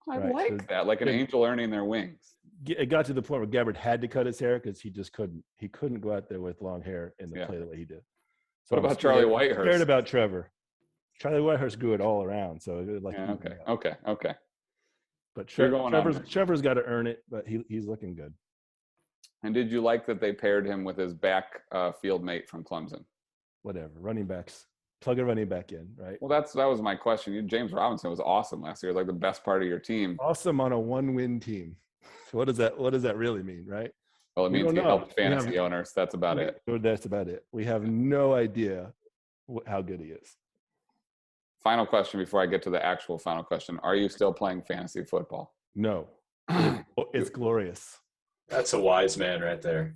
I like that, like an angel earning their wings. It got to the point where Gabbert had to cut his hair because he just couldn't. He couldn't go out there with long hair and play the way he did. So what about Charlie Whitehurst? Scared about Trevor. Charlie Whitehurst grew it all around. So like okay. But Trevor's got to earn it, but he's looking good. And did you like that they paired him with his backfield mate from Clemson? Whatever, running backs. Plug a running back in, right? Well, that was my question. James Robinson was awesome last year, like the best part of your team. Awesome on a 1-win team. So what does that really mean, right? Well, it means he helped fantasy owners. That's about it. That's about it. We have no idea how good he is. Final question before I get to the actual final question. Are you still playing fantasy football? No. It's glorious. That's a wise man right there.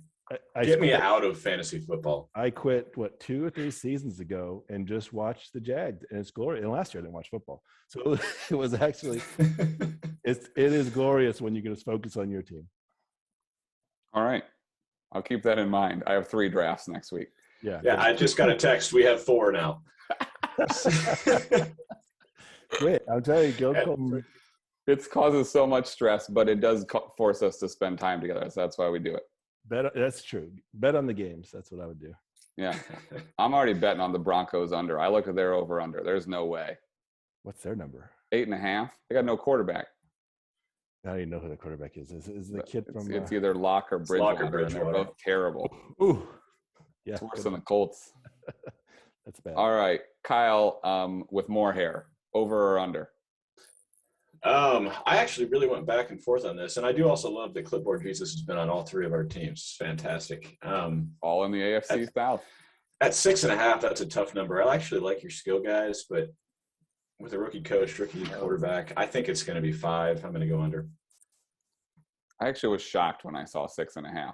Get me out of fantasy football. I quit 2 or 3 seasons ago and just watched the Jags, and it's glorious. And last year I didn't watch football, so it was actually it is glorious when you can just focus on your team. All right, I'll keep that in mind. I have 3 drafts next week. Yeah. I just got a text. We have 4 now. Wait, I'll tell you, it causes so much stress, but it does force us to spend time together. So that's why we do it. That's true. Bet on the games. That's what I would do. Yeah. I'm already betting on the Broncos under. I looked at their over under. There's no way. What's their number? 8.5. They got no quarterback. I don't even know who the quarterback is. Is the kid from? It's either Locke or Bridgewater. And they're both terrible. Ooh. Yeah. It's worse than the Colts. That's bad. All right. Kyle, with more hair, over or under? I actually really went back and forth on this, and I do also love that Clipboard Jesus has been on all 3 of our teams. It's fantastic. All in the AFC South. At 6.5, that's a tough number. I actually like your skill guys, but with a rookie coach, rookie quarterback, I think it's going to be 5. I'm going to go under. I actually was shocked when I saw 6.5.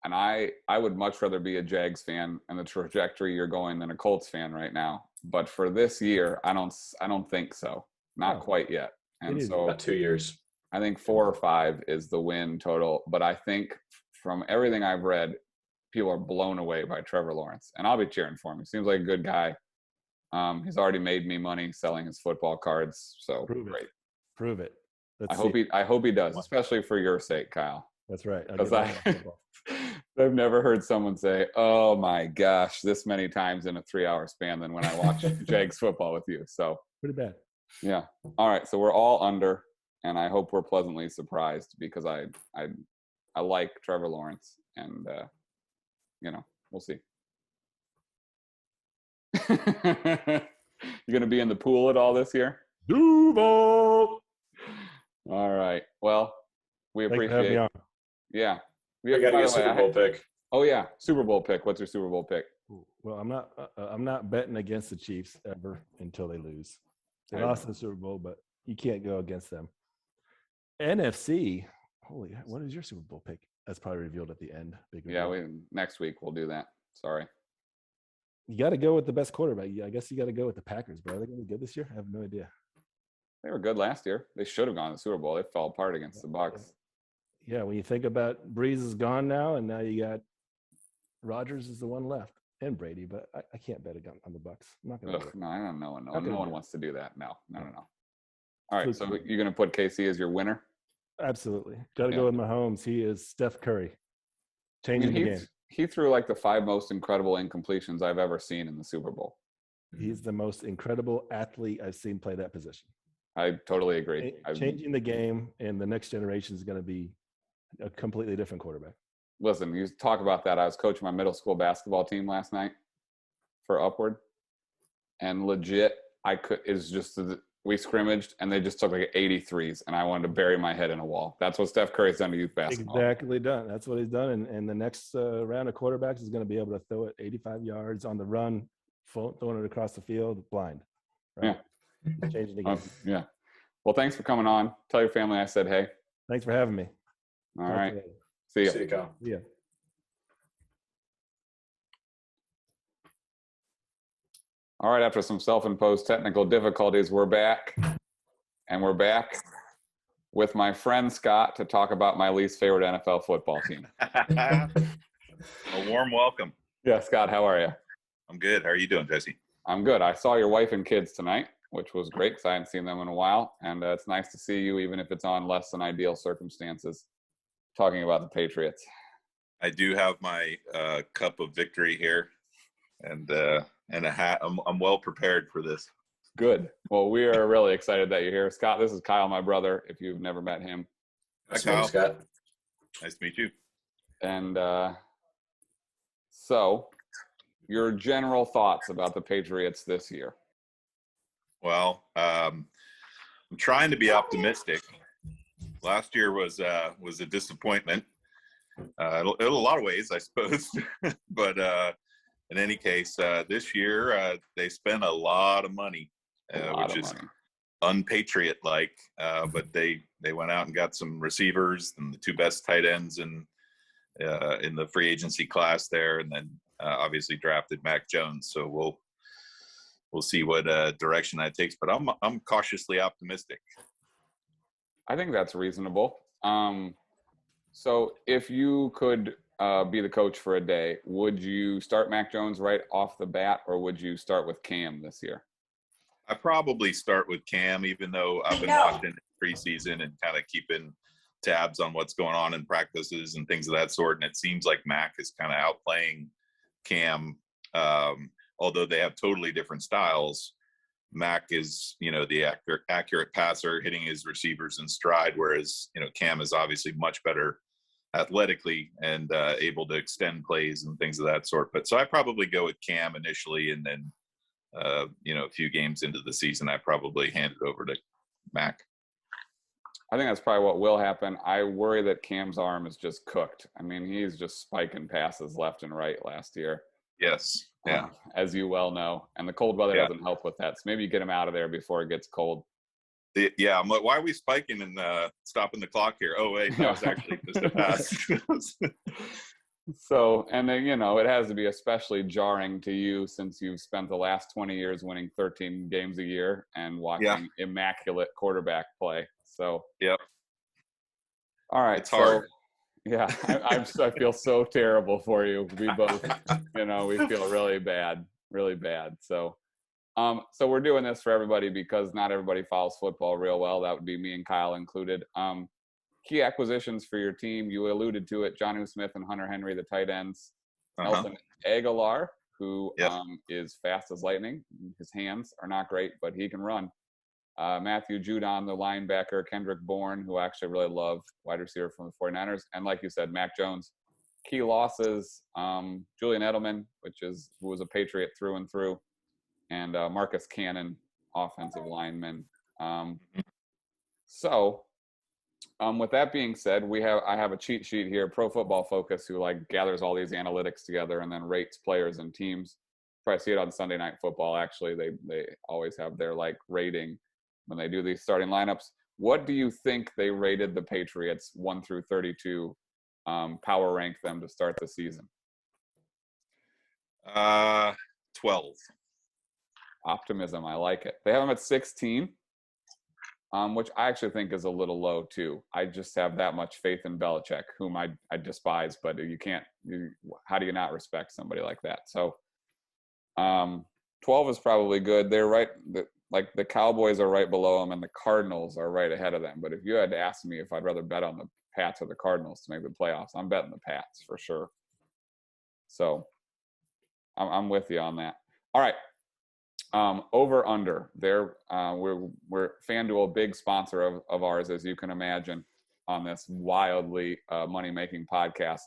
And I would much rather be a Jags fan and the trajectory you're going than a Colts fan right now. But for this year, I don't think so. Not quite yet. And so about 2 years. I think 4 or 5 is the win total. But I think from everything I've read, people are blown away by Trevor Lawrence, and I'll be cheering for him. He seems like a good guy. He's already made me money selling his football cards, so great. Prove it. I hope he does, especially for your sake, Kyle. That's right. Because I've never heard someone say, "Oh my gosh," this many times in a 3-hour span than when I watch Jags football with you. So pretty bad. Yeah. All right. So we're all under, and I hope we're pleasantly surprised because I like Trevor Lawrence, and we'll see. You gonna be in the pool at all this year? Duval. All right. Well, we appreciate it. Yeah. We got to get a Super Bowl pick. Oh yeah, Super Bowl pick. What's your Super Bowl pick? Well, I'm not betting against the Chiefs ever until they lose. They lost the Super Bowl, but you can't go against them. NFC. Holy, what is your Super Bowl pick? That's probably revealed at the end. Next week we'll do that. Sorry. You got to go with the best quarterback. I guess you got to go with the Packers, but are they going to be good this year? I have no idea. They were good last year. They should have gone to the Super Bowl. They fell apart against the Bucs. Yeah, when you think about Breeze is gone now, and now you got Rodgers is the one left, and Brady. But I can't bet on the Bucs. I'm not going to. No, I don't know. No one wants to do that. No. All right, so you're going to put KC as your winner? Absolutely. Got to go with Mahomes. He is Steph Curry, changing the game. He threw like the 5 most incredible incompletions I've ever seen in the Super Bowl. He's the most incredible athlete I've seen play that position. I totally agree. Changing the game, and the next generation is going to be a completely different quarterback. Listen, you talk about that. I was coaching my middle school basketball team last night for Upward, and legit, we scrimmaged, and they just took like 83s, and I wanted to bury my head in a wall. That's what Steph Curry's done to youth basketball. Exactly done. That's what he's done, and the next round of quarterbacks is going to be able to throw it 85 yards on the run, throwing it across the field, blind. Right? Yeah. Changing the game. Yeah. Well, thanks for coming on. Tell your family I said hey. Thanks for having me. All right. See ya. See you, Kyle. Yeah. All right, after some self-imposed technical difficulties, we're back. And we're back with my friend Scott to talk about my least favorite NFL football team. A warm welcome. Yeah, Scott, how are you? I'm good. How are you doing, Jesse? I'm good. I saw your wife and kids tonight, which was great because I hadn't seen them in a while. And it's nice to see you, even if it's on less than ideal circumstances, talking about the Patriots. I do have my cup of victory here and a hat. I'm well prepared for this. Good. Well, we are really excited that you're here. Scott, this is Kyle, my brother, if you've never met him. Nice to meet you, Scott. Nice to meet you. And so your general thoughts about the Patriots this year? Well, I'm trying to be optimistic. Last year was a disappointment in a lot of ways, I suppose. But in any case, this year they spent a lot of money, which is unpatriot-like. But they went out and got some receivers and the 2 best tight ends in the free agency class there, and then obviously drafted Mac Jones. So we'll see what direction that takes. But I'm cautiously optimistic. I think that's reasonable. So if you could be the coach for a day, would you start Mac Jones right off the bat, or would you start with Cam this year? I probably start with Cam, even though I've been watching preseason and kind of keeping tabs on what's going on in practices and things of that sort. And it seems like Mac is kind of outplaying Cam, although they have totally different styles. Mac is, the accurate passer, hitting his receivers in stride, whereas, Cam is obviously much better athletically and able to extend plays and things of that sort. But so I probably go with Cam initially, and then, a few games into the season, I probably hand it over to Mac. I think that's probably what will happen. I worry that Cam's arm is just cooked. I mean, he's just spiking passes left and right last year. Yes. Yeah. As you well know. And the cold weather doesn't help with that. So maybe you get him out of there before it gets cold. Yeah. I'm like, why are we spiking and stopping the clock here? Oh, wait, that was actually just a pass. So, and then, it has to be especially jarring to you since you've spent the last 20 years winning 13 games a year and watching immaculate quarterback play. So, yep. All right. It's hard. Yeah, I feel so terrible for you. We both, we feel really bad. So, so we're doing this for everybody because not everybody follows football real well. That would be me and Kyle included. Key acquisitions for your team. You alluded to it. Jonnu Smith and Hunter Henry, the tight ends. Nelson Aguilar, who is fast as lightning. His hands are not great, but he can run. Matthew Judon, the linebacker. Kendrick Bourne, who I actually really love, wide receiver from the 49ers. And like you said, Mac Jones. Key losses, Julian Edelman, who was a Patriot through and through, and Marcus Cannon, offensive lineman. With that being said, I have a cheat sheet here, Pro Football Focus, who gathers all these analytics together and then rates players and teams. Probably see it on Sunday Night Football. Actually, they always have their rating when they do these starting lineups. What do you think they rated the Patriots 1 through 32? Power rank them to start the season. 12. Optimism, I like it. They have them at 16. Which I actually think is a little low too. I just have that much faith in Belichick, whom I despise, but how do you not respect somebody like that? So 12 is probably good. They're right, the Cowboys are right below them and the Cardinals are right ahead of them. But if you had to ask me if I'd rather bet on the Pats or the Cardinals to make the playoffs, I'm betting the Pats for sure. So I'm with you on that. All right. Over under. We're FanDuel, big sponsor of ours, as you can imagine, on this wildly money making podcast.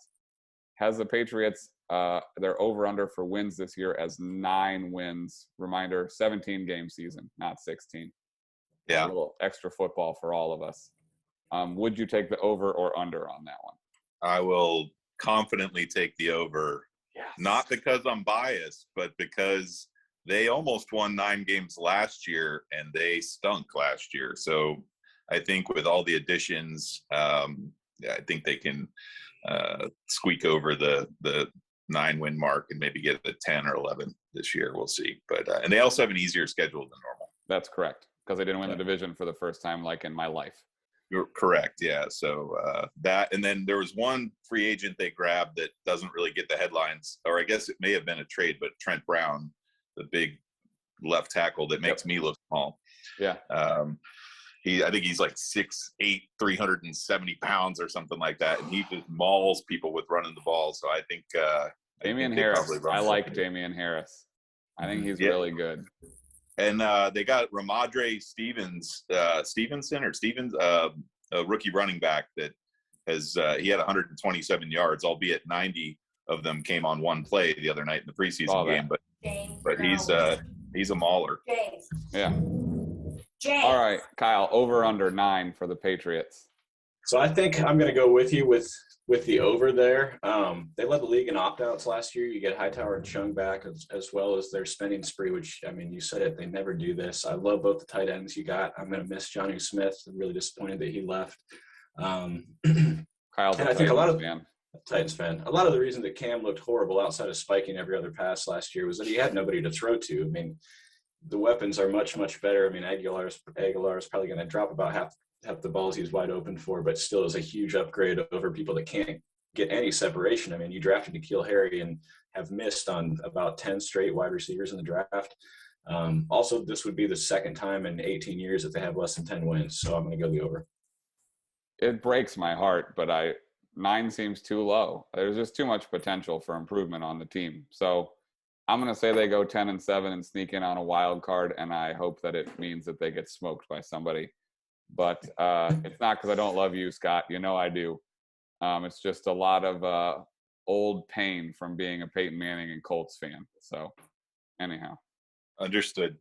Has the Patriots their over under for wins this year as 9 wins? Reminder: 17 game season, not 16. Yeah, a little extra football for all of us. Would you take the over or under on that one? I will confidently take the over. Yes. Not because I'm biased, but because they almost won 9 games last year and they stunk last year. So I think with all the additions, I think they can squeak over the 9-win mark and maybe get a 10 or 11 this year. We'll see. But and they also have an easier schedule than normal. That's correct, because they didn't win the division for the first time in my life. You're correct. Yeah. So that, and then there was one free agent they grabbed that doesn't really get the headlines, or I guess it may have been a trade, but Trent Brown, the big left tackle that makes me look small. Yeah. I think he's like 6'8", 370 pounds or something like that. And he just mauls people with running the ball. So I think Damian Harris. I like Damian Harris. I think he's really good. And they got Ramondre Stevenson, a rookie running back that he had 127 yards, albeit 90 of them came on one play the other night in the preseason game. But he's a mauler. Yeah. All right, Kyle, over under 9 for the Patriots. So I think I'm going to go with you with the over there. They led the league in opt-outs last year. You get Hightower and Chung back as well as their spending spree, which, I mean, you said it, they never do this. I love both the tight ends you got. I'm going to miss Jonnu Smith. I'm really disappointed that he left. Kyle's and a I think a lot of fan. Titans fan. A lot of the reason that Cam looked horrible outside of spiking every other pass last year was that he had nobody to throw to. I mean, the weapons are much, much better. I mean, Aguilar is probably going to drop about half the balls he's wide open for, but still is a huge upgrade over people that can't get any separation. I mean, you drafted N'Keal Harry and have missed on about 10 straight wide receivers in the draft. Also, this would be the second time in 18 years that they have less than 10 wins. So I'm going to go the over. It breaks my heart, but 9 seems too low. There's just too much potential for improvement on the team. So I'm going to say they go 10-7 and sneak in on a wild card, and I hope that it means that they get smoked by somebody. But it's not because I don't love you, Scott. You know I do. It's just a lot of old pain from being a Peyton Manning and Colts fan. So anyhow. Understood.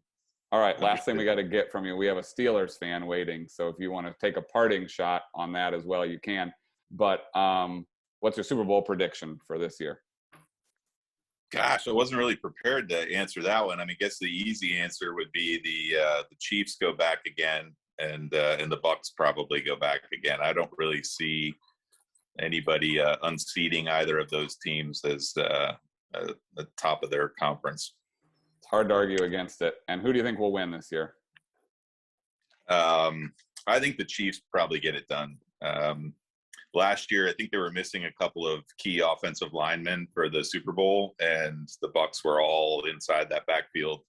All right, last thing we got to get from you. We have a Steelers fan waiting, so if you want to take a parting shot on that as well, you can. But what's your Super Bowl prediction for this year? Gosh, I wasn't really prepared to answer that one. I mean, I guess the easy answer would be the Chiefs go back again, and the Bucks probably go back again. I don't really see anybody unseating either of those teams as the top of their conference. It's hard to argue against it. And who do you think will win this year? I think the Chiefs probably get it done. last year, I think they were missing a couple of key offensive linemen for the Super Bowl, and the Bucs were all inside that backfield,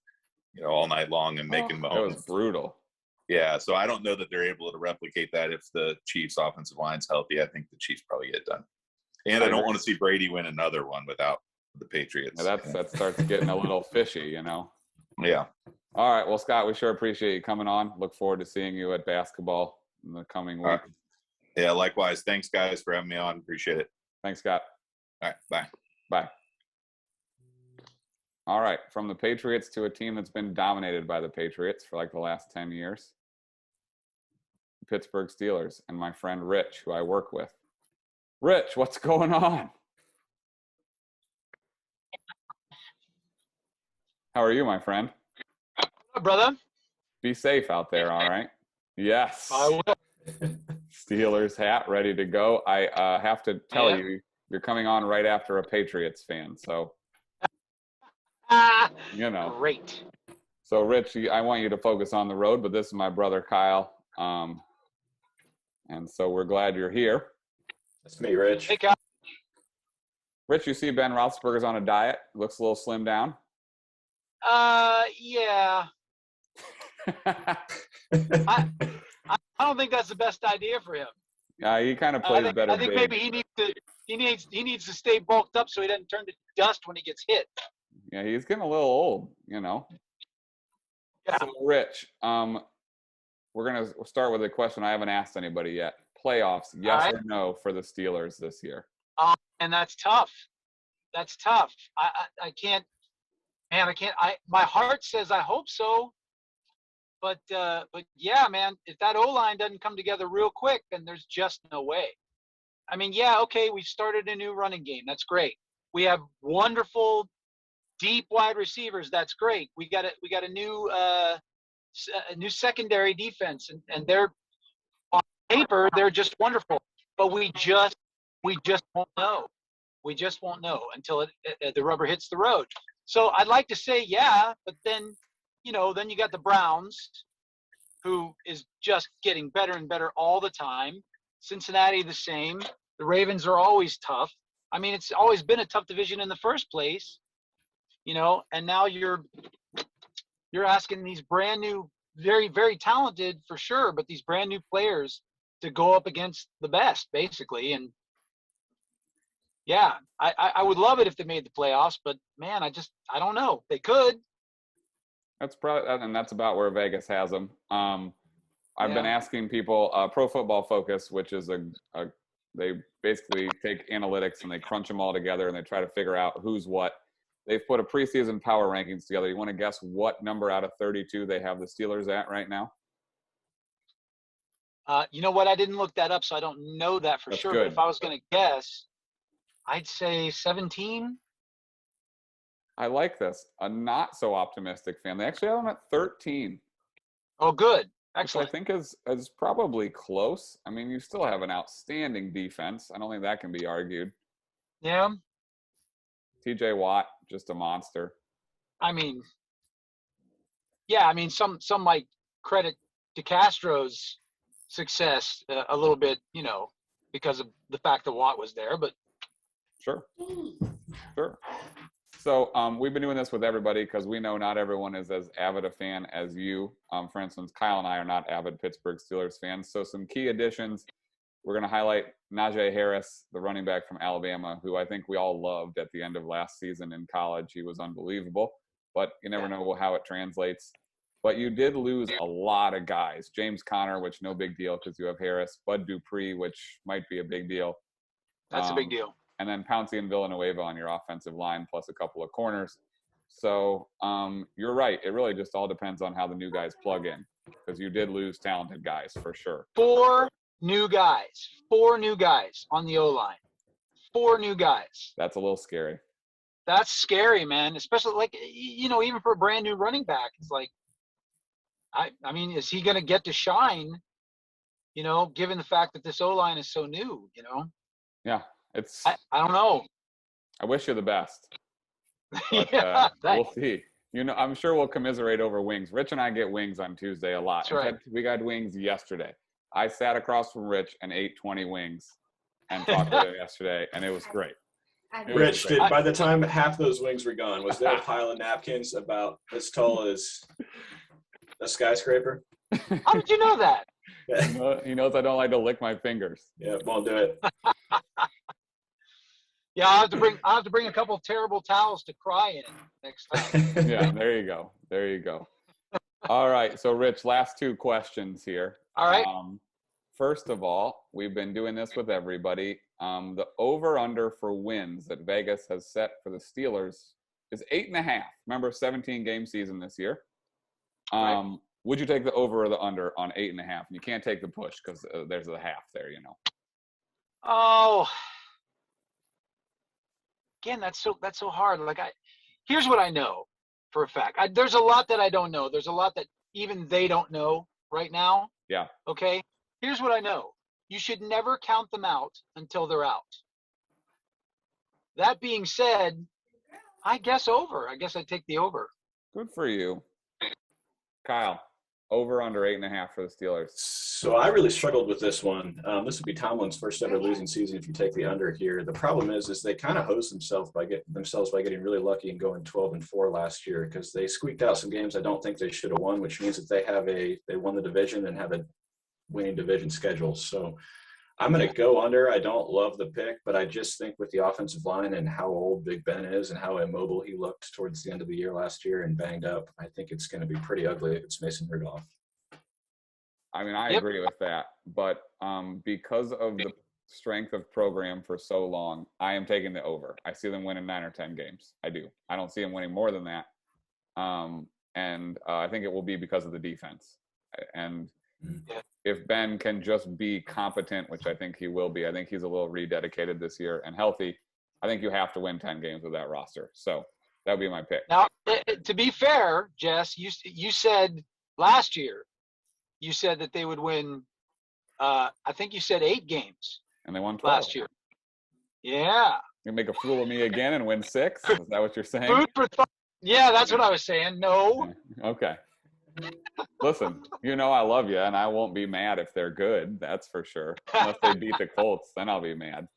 all night long and making It moans. was brutal. Yeah, so I don't know that they're able to replicate that if the Chiefs' offensive line's healthy. I think the Chiefs probably get it done. And I don't want to see Brady win another one without the Patriots. Yeah, that starts getting a little fishy, Yeah. All right. Well, Scott, we sure appreciate you coming on. Look forward to seeing you at basketball in the coming week. Right. Yeah, likewise. Thanks, guys, for having me on. Appreciate it. Thanks, Scott. All right. Bye. Bye. All right. From the Patriots to a team that's been dominated by the Patriots for like the last 10 years. Pittsburgh Steelers and my friend Rich, who I work with. Rich, what's going on? How are you, my friend? Brother? Be safe out there, all right? Yes. I will. Steelers hat ready to go. I have to tell you, you're coming on right after a Patriots fan, so Great. So, Rich, I want you to focus on the road, but this is my brother Kyle, and so we're glad you're here. That's me, Rich. Hey, Kyle. Rich, you see Ben Roethlisberger's on a diet. Looks a little slimmed down. Yeah. I don't think that's the best idea for him. He kind of plays better. I think maybe he needs to stay bulked up so he doesn't turn to dust when he gets hit. Yeah, he's getting a little old, Yeah. So, Rich, we're gonna start with a question I haven't asked anybody yet. Playoffs, yes or no for the Steelers this year? And that's tough. That's tough. I can't. Man, I can't. My heart says I hope so. But yeah, man, if that O-line doesn't come together real quick, then there's just no way. I mean, yeah, okay, we started a new running game. That's great. We have wonderful, deep wide receivers. That's great. We got a new secondary defense, and they're on paper they're just wonderful. But we just won't know. We just won't know until the rubber hits the road. So I'd like to say yeah, but then then you got the Browns, who is just getting better and better all the time. Cincinnati the same. The Ravens are always tough. I mean, it's always been a tough division in the first place, and now you're asking these brand new, very, very talented for sure, but these brand new players to go up against the best, basically. And yeah, I would love it if they made the playoffs, but man, I don't know. They could. That's about where Vegas has them. I've been asking people, Pro Football Focus, which is they basically take analytics and they crunch them all together and they try to figure out who's what. They've put a preseason power rankings together. You want to guess what number out of 32 they have the Steelers at right now? You know what? I didn't look that up, so I don't know that for sure. Good. But if I was going to guess, I'd say 17. I like this. A not so optimistic fan. They actually have them at 13. Oh, good. Which Excellent. I think is probably close. I mean, you still have an outstanding defense. I don't think that can be argued. Yeah. TJ Watt, just a monster. I mean, yeah. I mean, some might credit DeCastro's success a little bit, because of the fact that Watt was there. But Sure. So we've been doing this with everybody because we know not everyone is as avid a fan as you. For instance, Kyle and I are not avid Pittsburgh Steelers fans. So some key additions. We're going to highlight Najee Harris, the running back from Alabama, who I think we all loved at the end of last season in college. He was unbelievable, but you never know how it translates. But you did lose a lot of guys. James Conner, which no big deal because you have Harris. Bud Dupree, which might be a big deal. that's a big deal. And then Pouncey and Villanueva on your offensive line, plus a couple of corners. So you're right. It really just all depends on how the new guys plug in, because you did lose talented guys for sure. 4 new guys on the O-line. 4 new guys. That's a little scary. That's scary, man. Especially even for a brand new running back, it's like, I mean, is he going to get to shine? Given the fact that this O-line is so new. Yeah. I don't know. I wish you the best. But, Yeah, we'll see. I'm sure we'll commiserate over wings. Rich and I get wings on Tuesday a lot. That's right. In fact, we got wings yesterday. I sat across from Rich and ate 20 wings. and talked with him yesterday, and it was great. Rich, by the time half those wings were gone, was there a pile of napkins about as tall as a skyscraper? How did you know that? He knows I don't like to lick my fingers. Yeah, won't do it. Yeah, I'll have to bring a couple of terrible towels to cry in next time. Yeah, there you go. There you go. All right. So, Rich, last two questions here. All right. First of all, we've been doing this with everybody. The over-under for wins that Vegas has set for the Steelers is 8.5. Remember, 17-game season this year. Right. Would you take the over or the under on 8.5? And you can't take the push because there's a half there, you know. Oh, again, that's so hard. Like here's what I know for a fact. There's a lot that I don't know. There's a lot that even they don't know right now. Yeah. Okay. Here's what I know. You should never count them out until they're out. That being said, I guess over. I guess I take the over. Good for you. Kyle, over under 8.5 for the Steelers. So I really struggled with this one. This would be Tomlin's first ever losing season if you take the under here. The problem is they kind of hosed themselves by getting really lucky and going 12-4 last year because they squeaked out some games I don't think they should have won, which means that they won the division and have a winning division schedule. So I'm going to go under. I don't love the pick, but I just think with the offensive line and how old Big Ben is and how immobile he looked towards the end of the year last year and banged up, I think it's going to be pretty ugly if it's Mason Rudolph. I mean, I agree with that, but because of the strength of program for so long, I am taking the over. I see them winning 9 or 10 games. I do. I don't see them winning more than that. And I think it will be because of the defense. And if Ben can just be competent, which I think he will be, I think he's a little rededicated this year and healthy. I think you have to win 10 games with that roster. So that would be my pick. Now, to be fair, Jess, you said last year, you said that they would win, I think you said 8 games. And they won 12. Last year. Yeah. You make a fool of me again and win 6? Is that what you're saying? Food for thought. Yeah, that's what I was saying. No. Okay. Listen, you know I love you, and I won't be mad if they're good. That's for sure. Unless they beat the Colts, then I'll be mad.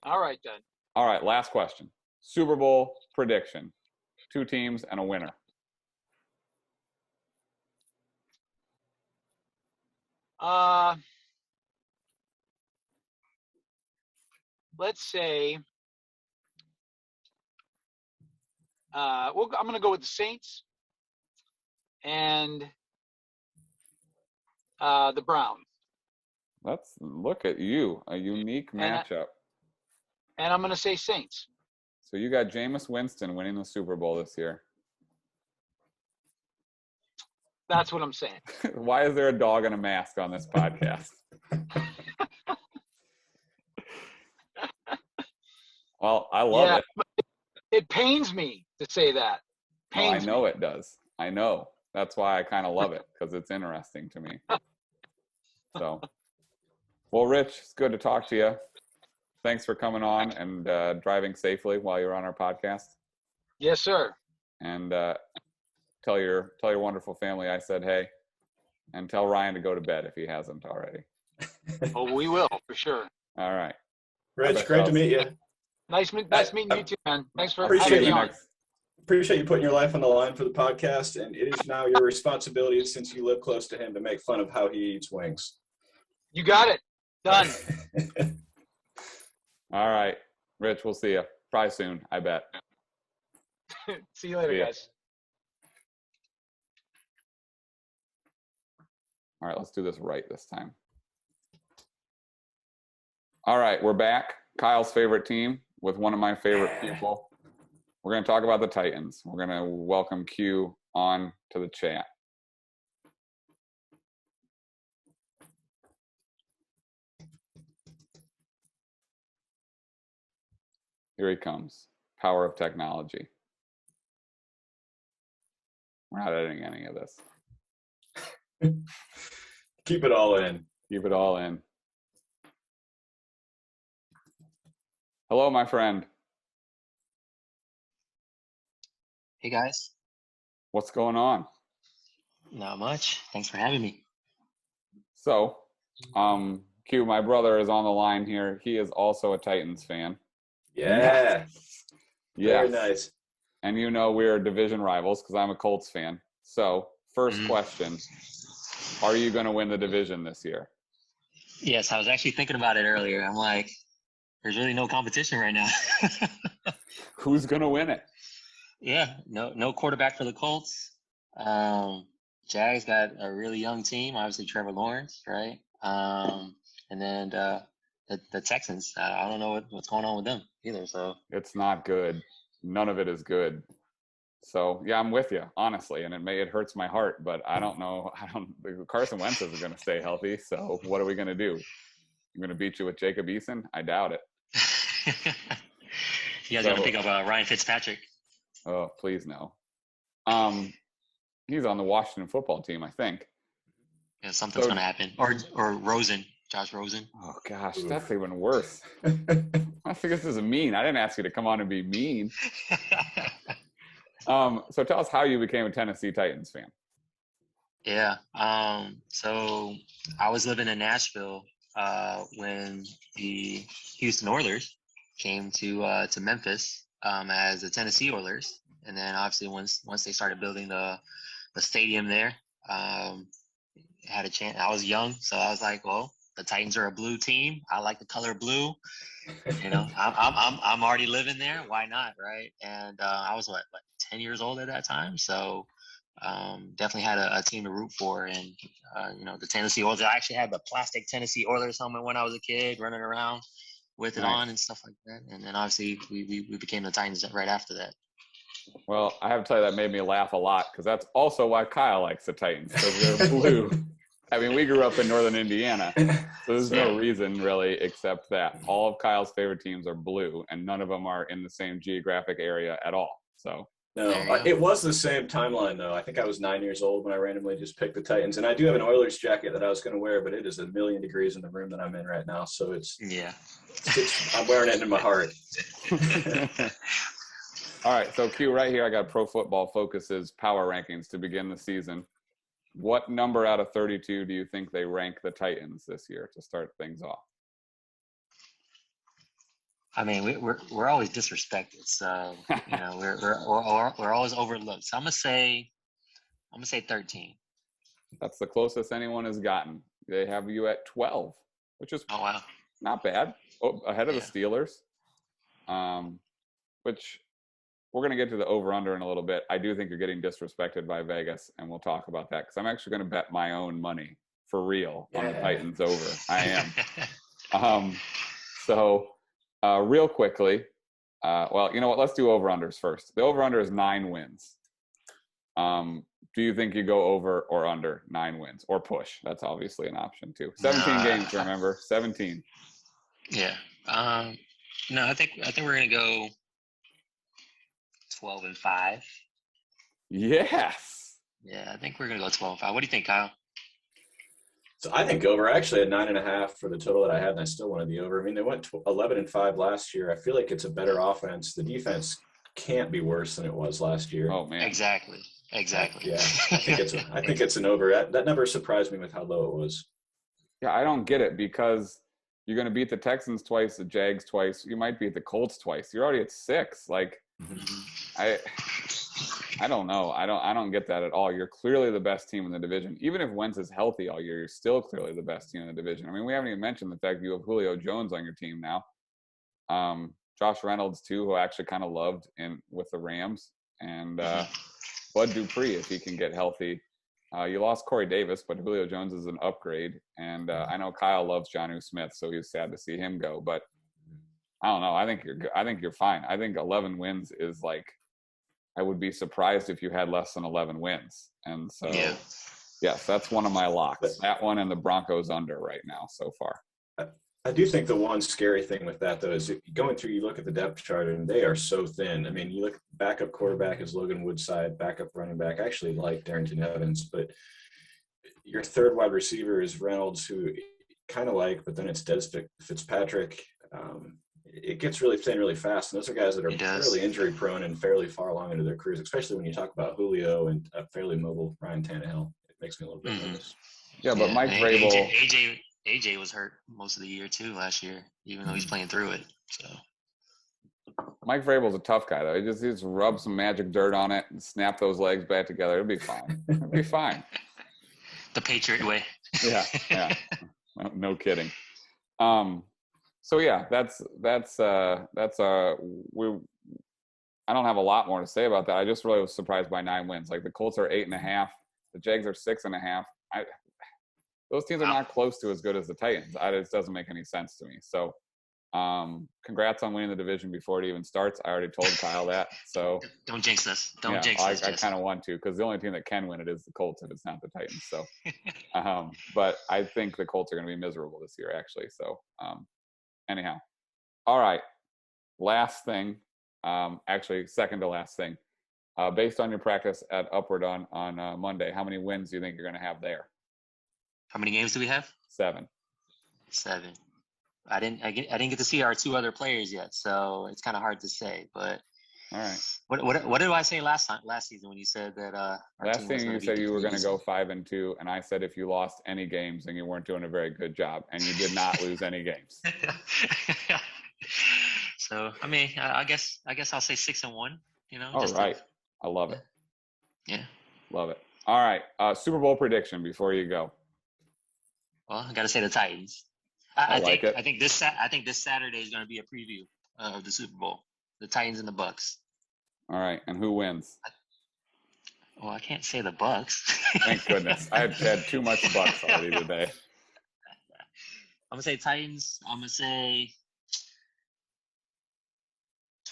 All right, then. All right, last question. Super Bowl prediction. 2 teams and a winner. Let's say I'm going to go with the Saints and the Browns. Look at you, a unique matchup. And I'm going to say Saints. So you got Jameis Winston winning the Super Bowl this year. That's what I'm saying. Why is there a dog in a mask on this podcast? Well, I love it. It pains me to say that. I know it does. I know. That's why I kind of love it, because it's interesting to me. So, well, Rich, it's good to talk to you. Thanks for coming on and driving safely while you're on our podcast. Yes, sir. And tell your wonderful family I said hey, and tell Ryan to go to bed if he hasn't already. Oh, we will for sure. All right, Rich, great to meet you. Nice meeting you too, man. Thanks for Appreciate having me on. Appreciate you putting your life on the line for the podcast, and it is now your responsibility, since you live close to him, to make fun of how he eats wings. You got it. Done. All right, Rich, we'll see you probably soon, I bet. See you later, guys. All right, let's do this right this time. All right, we're back. Kyle's favorite team with one of my favorite people. We're going to talk about the Titans. We're going to welcome Q on to the chat. Here he comes. Power of technology. We're not editing any of this. Keep it all in. Keep it all in. Hello, my friend. Hey, guys. What's going on? Not much. Thanks for having me. So, Q, my brother is on the line here. He is also a Titans fan. Yeah. Very Yes. nice. And you know we're division rivals because I'm a Colts fan. So, first question, are you going to win the division this year? Yes, I was actually thinking about it earlier. I'm like, there's really no competition right now. Who's going to win it? Yeah, no quarterback for the Colts. Jags got a really young team, obviously Trevor Lawrence, right? And then the Texans, I don't know what's going on with them either. So it's not good. None of it is good. So yeah, I'm with you, honestly, and it hurts my heart, but I don't know. Carson Wentz isn't going to stay healthy. So what are we going to do? I'm going to beat you with Jacob Eason? I doubt it. You guys got to pick up Ryan Fitzpatrick. Oh, please no. He's on the Washington football team, I think. Yeah, something's going to happen. Or Rosen, Josh Rosen. Oh gosh, that's even worse. I think this is mean. I didn't ask you to come on and be mean. So tell us how you became a Tennessee Titans fan. Yeah. So I was living in Nashville when the Houston Oilers came to Memphis as the Tennessee Oilers, and then obviously once they started building the stadium there, had a chance. I was young, so I was like, well, the Titans are a blue team. I like the color blue. You know, I'm already living there. Why not, right? And I was like 10 years old at that time, so definitely had a team to root for. And the Tennessee Oilers. I actually had the plastic Tennessee Oilers helmet when I was a kid, running around with it on and stuff like that. And then obviously we became the Titans right after that. Well, I have to tell you, that made me laugh a lot because that's also why Kyle likes the Titans, because they're blue. I mean, we grew up in northern Indiana, so there's no reason really except that. All of Kyle's favorite teams are blue, and none of them are in the same geographic area at all. So no, it was the same timeline, though. I think I was 9 years old when I randomly just picked the Titans. And I do have an Oilers jacket that I was going to wear, but it is 1,000,000 degrees in the room that I'm in right now. So I'm wearing it in my heart. All right, so Q, right here, I got Pro Football Focus's power rankings to begin the season. What number out of 32 do you think they rank the Titans this year to start things off? I mean, we're always disrespected, so we're always overlooked. So I'm gonna say 13. That's the closest anyone has gotten. They have you at 12, which is not bad. Ahead of the Steelers, which we're going to get to the over-under in a little bit. I do think you're getting disrespected by Vegas, and we'll talk about that because I'm actually going to bet my own money for real on the Titans over. I am. So real quickly, well, you know what? Let's do over-unders first. The over-under is 9 wins. Do you think you go over or under 9 wins or push? That's obviously an option too. 17 games, remember? 17. Yeah. No, I think we're going to go 12-5. Yes. Yeah, I think we're gonna go 12-5. What do you think, Kyle? So I think over. I actually had 9.5 for the total that I had, and I still wanted the over. I mean, they went 11-5 last year. I feel like it's a better offense. The defense can't be worse than it was last year. Oh man. Exactly. Yeah, I think it's an over. That number surprised me with how low it was. Yeah, I don't get it because you're going to beat the Texans twice, the Jags twice. You might beat the Colts twice. You're already at 6. Like, I don't know. I don't get that at all. You're clearly the best team in the division. Even if Wentz is healthy all year, you're still clearly the best team in the division. I mean, we haven't even mentioned the fact that you have Julio Jones on your team now. Josh Reynolds too, who I actually kind of loved with the Rams, and Bud Dupree if he can get healthy. You lost Corey Davis, but Julio Jones is an upgrade, and I know Kyle loves Jonnu Smith, so he's sad to see him go. But I don't know. I think you're fine. I think 11 wins is like, I would be surprised if you had less than 11 wins. And so, yes, that's one of my locks. That one and the Broncos under right now so far. I do think the one scary thing with that, though, is going through, you look at the depth chart, and they are so thin. I mean, you look, backup quarterback is Logan Woodside, backup running back. I actually like Darrington Evans, but your third wide receiver is Reynolds, who kind of like, but then it's Des Fitzpatrick. It gets really thin really fast, and those are guys that are fairly injury prone and fairly far along into their careers, especially when you talk about Julio and a fairly mobile Ryan Tannehill. It makes me a little bit nervous. Yeah, but Mike Vrabel. AJ was hurt most of the year too last year, even though he's playing through it. So Mike Vrabel's a tough guy though. He just rub some magic dirt on it and snap those legs back together. It'll be fine. It'll be fine. the Patriot way. Yeah. No kidding. So yeah, that's I don't have a lot more to say about that. I just really was surprised by 9 wins. Like the Colts are 8.5, the Jags are 6.5. Those teams are not close to as good as the Titans. It just doesn't make any sense to me. So, congrats on winning the division before it even starts. I already told Kyle that. So don't jinx us. Don't jinx us. I kind of want to, because the only team that can win it is the Colts if it's not the Titans. So, but I think the Colts are going to be miserable this year, actually. So, anyhow, all right. Last thing. Actually, second to last thing. Based on your practice at Upward on Monday, how many wins do you think you're going to have there? How many games do we have? 7. 7. I didn't get to see our 2 other players yet, so it's kind of hard to say. But all right. What did I say last season when you said that? Last season you said you were going to go 5-2, and I said if you lost any games, then you weren't doing a very good job, and you did not lose any games. So I mean, I guess I'll say 6-1. You know. All right. I love it. Yeah. Love it. All right. Super Bowl prediction before you go. Well, I got to say the Titans. I think this Saturday is going to be a preview of the Super Bowl. The Titans and the Bucks. All right, and who wins? Well, I can't say the Bucks. Thank goodness. I had too much Bucks already today. I'm gonna say Titans. I'm gonna say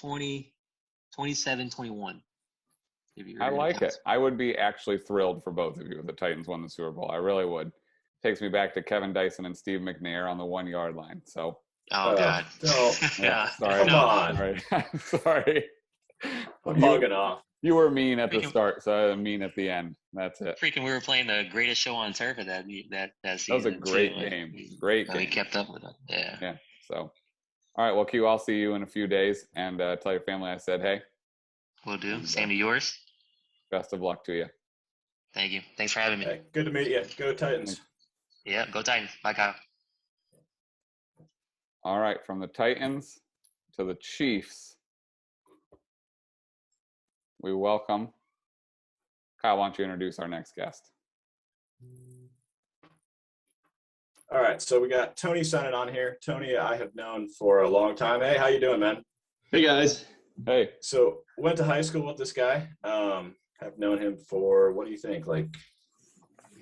27-21. I like it. I would be actually thrilled for both of you if the Titans won the Super Bowl. I really would. Takes me back to Kevin Dyson and Steve McNair on the 1-yard line. So. Oh God. Yeah. Sorry. Come on. Sorry. I'm bugging off. You were mean at the start, so I'm mean at the end. That's it. Freaking, we were playing the greatest show on turf at that season. That was a great game. Great game. We kept up with it. Yeah. Yeah. So, all right. Well, Q, I'll see you in a few days, and tell your family I said hey. Will do. Same to yours. Best of luck to you. Thank you. Thanks for having me. Hey, good to meet you. Go Titans. Yeah, go Titans. Bye, Kyle. All right, from the Titans to the Chiefs, we welcome Kyle. Why don't you introduce our next guest? All right, so we got Tony signing on here. Tony, I have known for a long time. Hey, how you doing, man? Hey, guys. Hey. So went to high school with this guy. Have known him for, what do you think, like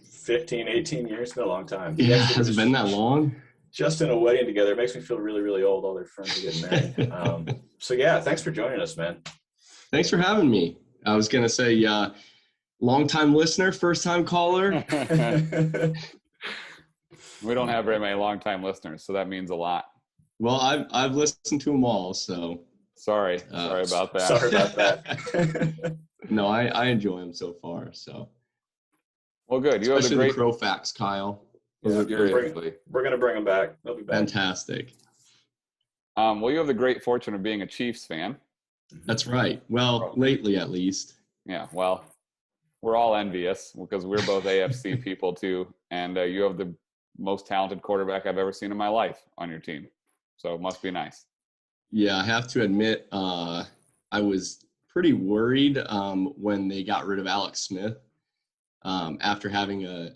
15, 18 years? It's been a long time. Yeah, has it been that long? Just in a wedding together. It makes me feel really, really old. All their friends are getting married. So, yeah, thanks for joining us, man. Thanks for having me. I was going to say, long-time listener, first-time caller. We don't have very many long-time listeners, so that means a lot. Well, I've listened to them all, so. Sorry about that. Sorry about that. No, I enjoy them so far, so. Well, good. Especially the Crow Facts, Kyle. Yeah, we're going to bring them back. They'll be back. Fantastic. Well, you have the great fortune of being a Chiefs fan. That's right. Well, lately at least. Yeah, well, we're all envious because we're both AFC people too, and you have the most talented quarterback I've ever seen in my life on your team. So it must be nice. Yeah, I have to admit, I was pretty worried when they got rid of Alex Smith after having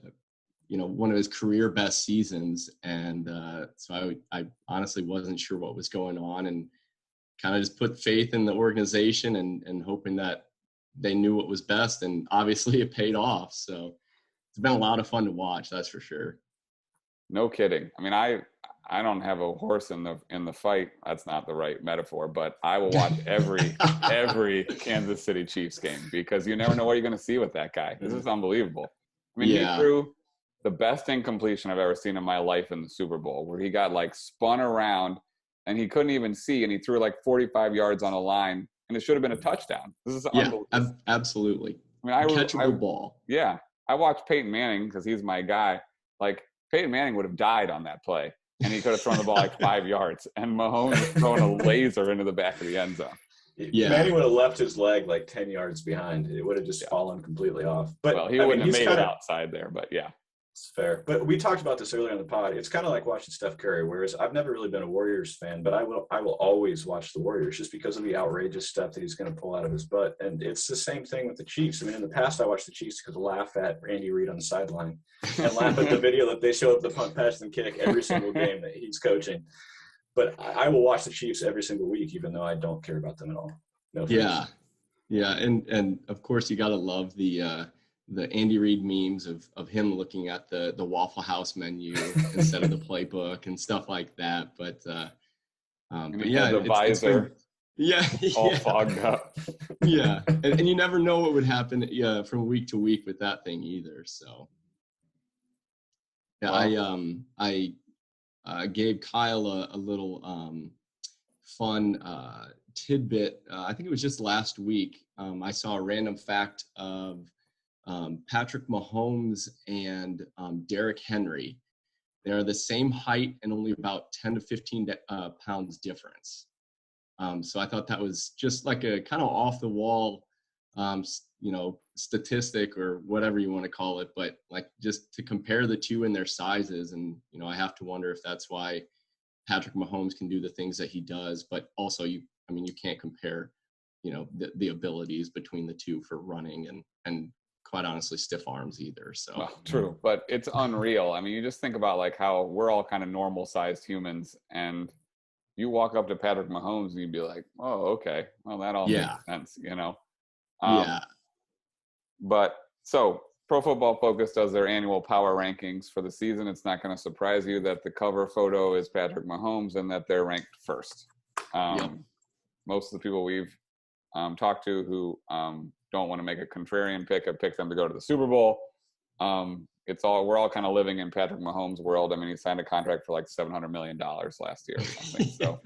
one of his career best seasons. And so I honestly wasn't sure what was going on and kind of just put faith in the organization and hoping that they knew what was best. And obviously it paid off. So it's been a lot of fun to watch. That's for sure. No kidding. I mean, I don't have a horse in the fight. That's not the right metaphor, but I will watch every Kansas City Chiefs game because you never know what you're going to see with that guy. This is unbelievable. I mean, He threw the best incompletion I've ever seen in my life in the Super Bowl, where he got like spun around and he couldn't even see, and he threw like 45 yards on a line, and it should have been a touchdown. This is unbelievable. Absolutely. I mean, catchable ball. Yeah, I watched Peyton Manning because he's my guy. Like Peyton Manning would have died on that play, and he could have thrown the ball like 5 yards, and Mahomes was throwing a laser into the back of the end zone. Yeah, Manning would have left his leg like 10 yards behind. It would have just fallen completely off. But well, he wouldn't have made it outside there. But yeah. It's fair. But we talked about this earlier on the pod. It's kind of like watching Steph Curry, whereas I've never really been a Warriors fan, but I will always watch the Warriors just because of the outrageous stuff that he's going to pull out of his butt. And it's the same thing with the Chiefs. I mean, in the past, I watched the Chiefs because I laugh at Andy Reid on the sideline and laugh at the video that they show of the punt, pass, and kick every single game that he's coaching. But I will watch the Chiefs every single week, even though I don't care about them at all. No offense. Yeah. And of course, you got to love the Andy Reid memes of him looking at the Waffle House menu instead of the playbook and stuff like that. But yeah, the visor, all yeah. fogged up. Yeah, and you never know what would happen from week to week with that thing either. So yeah, Wow. I gave Kyle a little fun tidbit. I think it was just last week. I saw a random fact of Patrick Mahomes and Derrick Henry. They're the same height and only about 10 to 15 pounds difference. So I thought that was just like a kind of off the wall, statistic or whatever you want to call it, but like just to compare the two in their sizes. And, I have to wonder if that's why Patrick Mahomes can do the things that he does, but also you can't compare, the abilities between the two for running and quite honestly stiff arms either. So well, true, but it's unreal. I mean, you just think about like how we're all kind of normal sized humans, and you walk up to Patrick Mahomes and you'd be like, oh, okay, well, that all makes sense, yeah. But so Pro Football Focus does their annual power rankings for the season. It's not going to surprise you that the cover photo is Patrick Mahomes and that they're ranked first. Most of the people we've talked to who don't want to make a contrarian pick have picked them to go to the Super Bowl. We're all kind of living in Patrick Mahomes' world. I mean, he signed a contract for like $700 million last year or something. So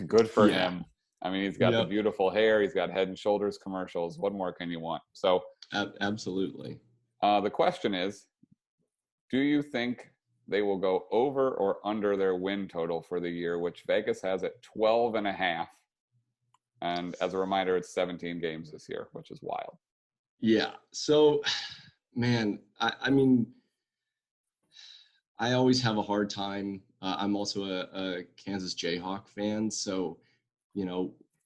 good for him. I mean, he's got the beautiful hair. He's got Head and Shoulders commercials. What more can you want? So absolutely. The question is, do you think they will go over or under their win total for the year, which Vegas has at 12.5? And as a reminder, it's 17 games this year, which is wild. Yeah. So, man, I mean, I always have a hard time. I'm also a Kansas Jayhawk fan. So,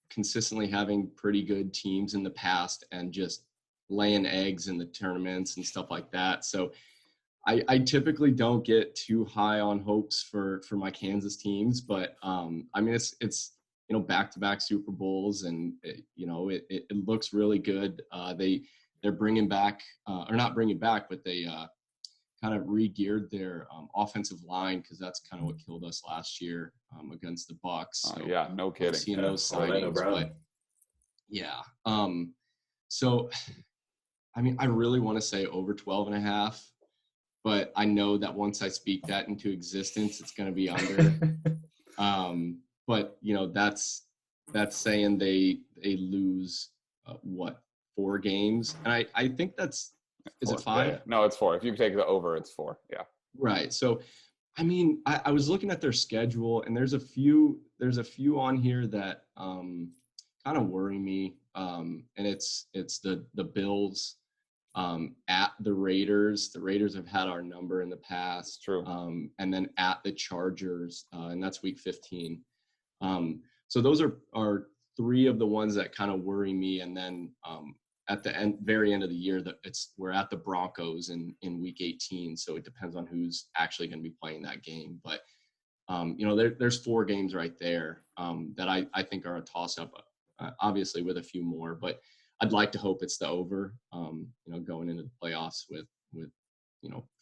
consistently having pretty good teams in the past and just laying eggs in the tournaments and stuff like that. So I typically don't get too high on hopes for my Kansas teams, but I mean, it's back-to-back Super Bowls, and it looks really good. They're bringing back, or not bringing back, but they kind of re-geared their offensive line, because that's kind of what killed us last year against the Bucks. So yeah, no kidding. Seeing those signings, but yeah. So, I mean, I really want to say over 12.5, but I know that once I speak that into existence, it's going to be under. But that's saying they lose 4 games, and I think is it 5? Yeah. No, it's 4. If you take the over, it's 4. Yeah. Right. So, I mean, I was looking at their schedule, and there's a few on here that kind of worry me. And it's the Bills at the Raiders. The Raiders have had our number in the past. True. And then at the Chargers, and that's week 15. So those are 3 of the ones that kind of worry me. And then at the very end of the year, we're at the Broncos in week 18. So it depends on who's actually going to be playing that game. But there's 4 games right there that I think are a toss up, obviously with a few more. But I'd like to hope it's the over. Going into the playoffs with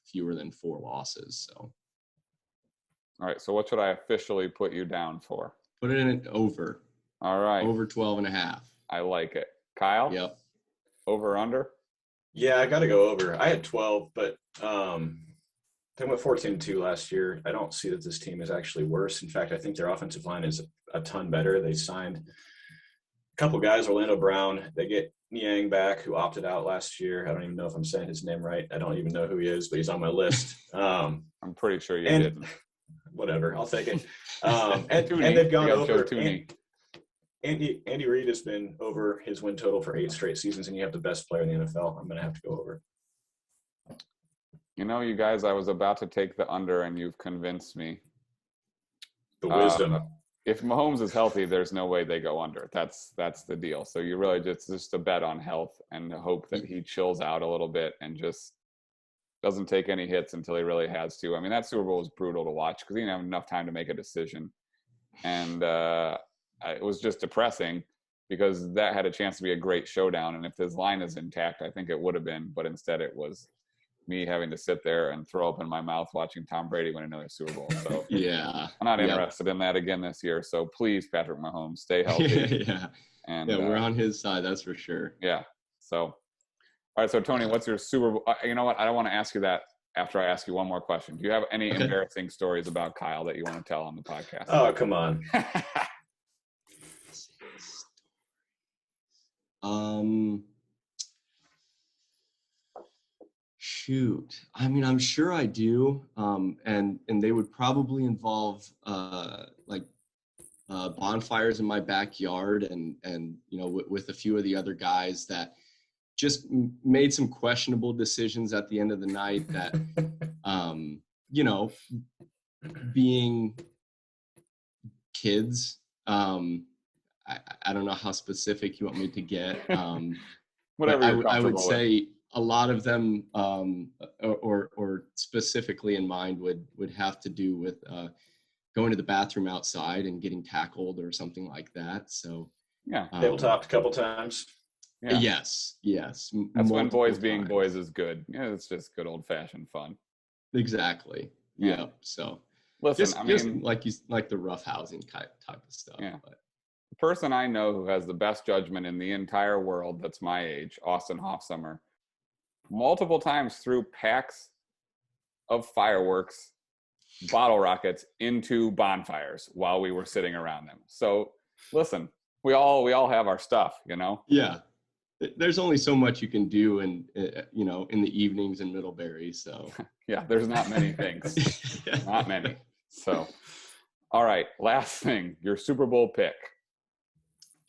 fewer than 4 losses. So. All right. So what should I officially put you down for? Put it in an over. All right. Over 12.5. I like it. Kyle? Yep. Over, under? Yeah, I got to go over. I had 12, but they went 14-2 last year. I don't see that this team is actually worse. In fact, I think their offensive line is a ton better. They signed a couple guys, Orlando Brown. They get Niang back, who opted out last year. I don't even know if I'm saying his name right. I don't even know who he is, but he's on my list. I'm pretty sure you didn't. Whatever, I'll take it. And they've gone over. Andy Reid has been over his win total for 8 straight seasons, and you have the best player in the NFL. I'm going to have to go over. You know, you guys, I was about to take the under, and you've convinced me. The wisdom. If Mahomes is healthy, there's no way they go under. That's the deal. So you really just a bet on health and hope that he chills out a little bit and just doesn't take any hits until he really has to. I mean, that Super Bowl was brutal to watch because he didn't have enough time to make a decision. And it was just depressing because that had a chance to be a great showdown. And if his line is intact, I think it would have been. But instead it was me having to sit there and throw up in my mouth watching Tom Brady win another Super Bowl. So yeah, I'm not interested in that again this year. So please, Patrick Mahomes, stay healthy. yeah, and we're on his side, that's for sure. Yeah. So, all right. So Tony, what's your Super Bowl? You know what? I don't want to ask you that after I ask you one more question. Do you have any embarrassing stories about Kyle that you want to tell on the podcast? Oh, come on. Shoot. I mean, I'm sure I do. And they would probably involve bonfires in my backyard and you know, with a few of the other guys that just made some questionable decisions at the end of the night that, you know, being kids, I don't know how specific you want me to get. Whatever I would say a lot of them, or specifically in mind, would have to do with going to the bathroom outside and getting tackled or something like that. So yeah, tabletopped a couple times. Yeah. Yes. That's when boys being boys is good. Yeah, it's just good old fashioned fun. Exactly. Yeah. So listen, just like the roughhousing type of stuff. Yeah. But the person I know who has the best judgment in the entire world that's my age, Austin Hoffsummer, multiple times threw packs of fireworks, bottle rockets into bonfires while we were sitting around them. So listen, we all have our stuff, you know? Yeah. There's only so much you can do in the evenings in Middlebury. So yeah, there's not many things, not many. So, all right, last thing, your Super Bowl pick.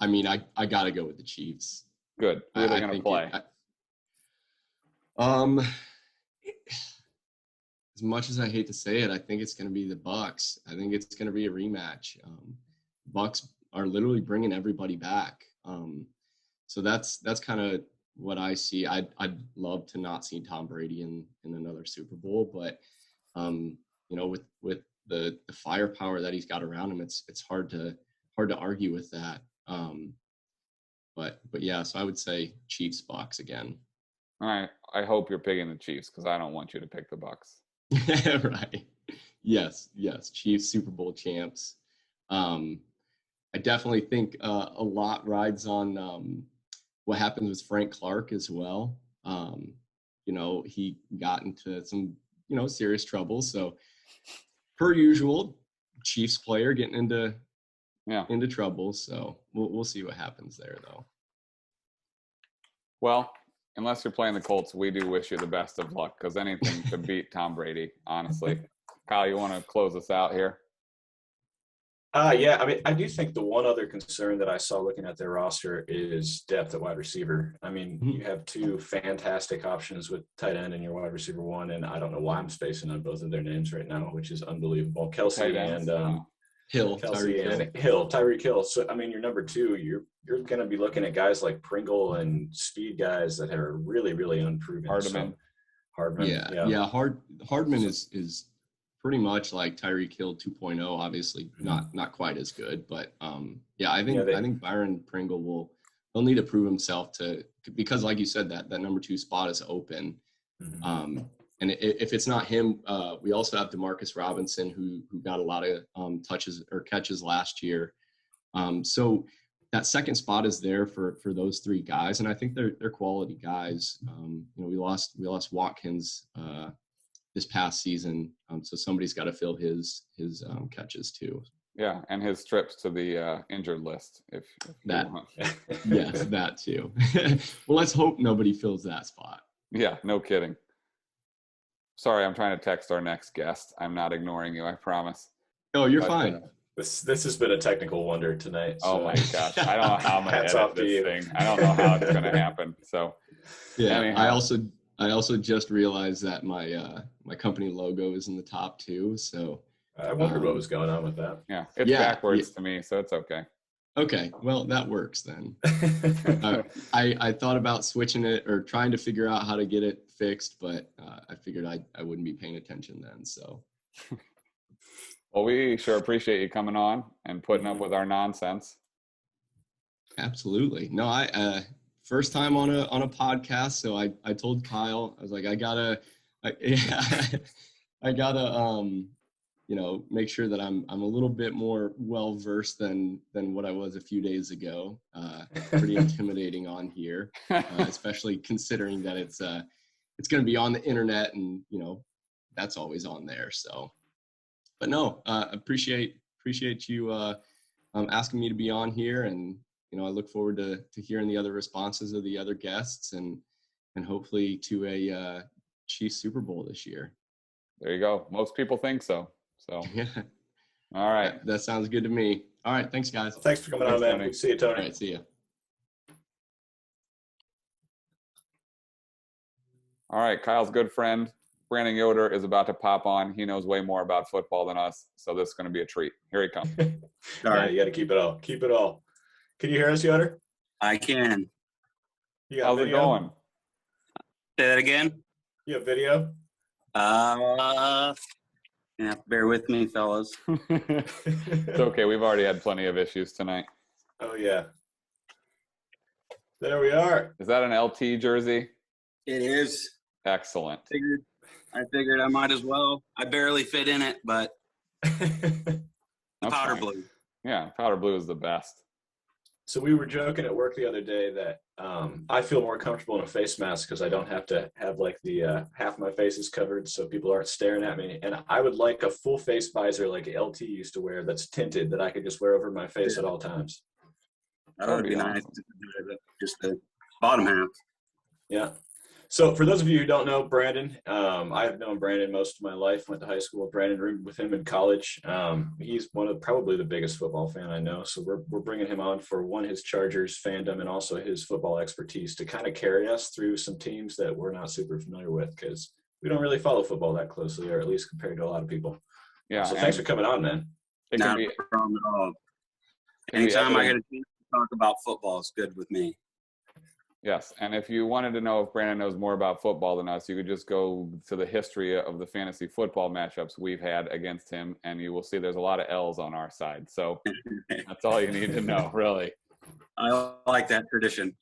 I mean, I got to go with the Chiefs. Good. Who are they going to play? As much as I hate to say it, I think it's going to be the Bucs. I think it's going to be a rematch. Bucs are literally bringing everybody back. So that's kind of what I see. I'd love to not see Tom Brady in another Super Bowl, but you know, with the firepower that he's got around him, it's hard to argue with that. But yeah, so I would say Chiefs Bucs again. All right. I hope you're picking the Chiefs because I don't want you to pick the Bucs. Right. Yes. Chiefs Super Bowl champs. I definitely think a lot rides on what happens with Frank Clark as well. You know, he got into some, you know, serious trouble. So per usual, Chiefs player getting into trouble. So we'll see what happens there though. Well, unless you're playing the Colts, we do wish you the best of luck because anything to beat Tom Brady, honestly. Kyle, you want to close us out here? Yeah, I mean, I do think the one other concern that I saw looking at their roster is depth at wide receiver. I mean, you have two fantastic options with tight end and your wide receiver one, and I don't know why I'm spacing on both of their names right now, which is unbelievable. Kelsey and Hill. Tyreek Hill. So, I mean, your number two, you're going to be looking at guys like Pringle and speed guys that are really, really unproven. Hardman. Yeah. Hardman is pretty much like Tyreek Hill 2.0, obviously not quite as good, but I think Byron Pringle he'll need to prove himself because like you said, that number two spot is open. Mm-hmm. And if it's not him, we also have Demarcus Robinson who got a lot of touches or catches last year. So that second spot is there for those three guys, and I think they're quality guys. You know, we lost Watkins this past season, so somebody's got to fill his catches too. Yeah, and his trips to the injured list. If that, yes, that too. Well, let's hope nobody fills that spot. Yeah, no kidding. Sorry, I'm trying to text our next guest. I'm not ignoring you, I promise. Oh, you're fine. This has been a technical wonder tonight. So. Oh my gosh, I don't know how I'm gonna edit this thing. I don't know how it's gonna happen. So yeah, anyhow. I also just realized that my company logo is in the top too. So I wondered what was going on with that. Yeah, it's backwards to me, so it's okay. Okay, well that works then. I thought about switching it or trying to figure out how to get it fixed, but I figured I wouldn't be paying attention then. So. Well, we sure appreciate you coming on and putting up with our nonsense. Absolutely. No, I first time on a podcast, so I told Kyle, I was like, I gotta make sure that I'm a little bit more well versed than what I was a few days ago. Pretty intimidating on here, especially considering that it's going to be on the internet, and that's always on there. So, but no, appreciate you asking me to be on here, and I look forward to hearing the other responses of the other guests, and hopefully to a Chiefs Super Bowl this year. There you go. Most people think so. So, yeah. All right. That sounds good to me. All right. Thanks, guys. Thanks for coming on, man. Tony. See you, Tony. All right. See you. All right. Kyle's good friend, Brandon Yoder, is about to pop on. He knows way more about football than us, so this is going to be a treat. Here he comes. All right. You got to keep it all. Keep it all. Can you hear us, Yoder? I can. How's it going? Say that again? You have video? Yeah, bear with me, fellas. It's okay. We've already had plenty of issues tonight. Oh, yeah. There we are. Is that an LT jersey? It is. Excellent. I figured I might as well. I barely fit in it, but powder blue. Yeah, powder blue is the best. So we were joking at work the other day that I feel more comfortable in a face mask because I don't have to have like the half my face is covered so people aren't staring at me. And I would like a full face visor like LT used to wear that's tinted that I could just wear over my face at all times. That would be nice. Just the bottom half. Yeah. So for those of you who don't know Brandon, I have known Brandon most of my life. Went to high school with Brandon, roomed with him in college. He's probably the biggest football fan I know. So we're bringing him on for his Chargers fandom and also his football expertise to kind of carry us through some teams that we're not super familiar with because we don't really follow football that closely, or at least compared to a lot of people. Yeah. So thanks for coming on, man. Not a problem at all. Anytime I get a chance to talk about football, it's good with me. Yes, and if you wanted to know if Brandon knows more about football than us, you could just go to the history of the fantasy football matchups we've had against him, and you will see there's a lot of L's on our side. So that's all you need to know, really. I like that tradition.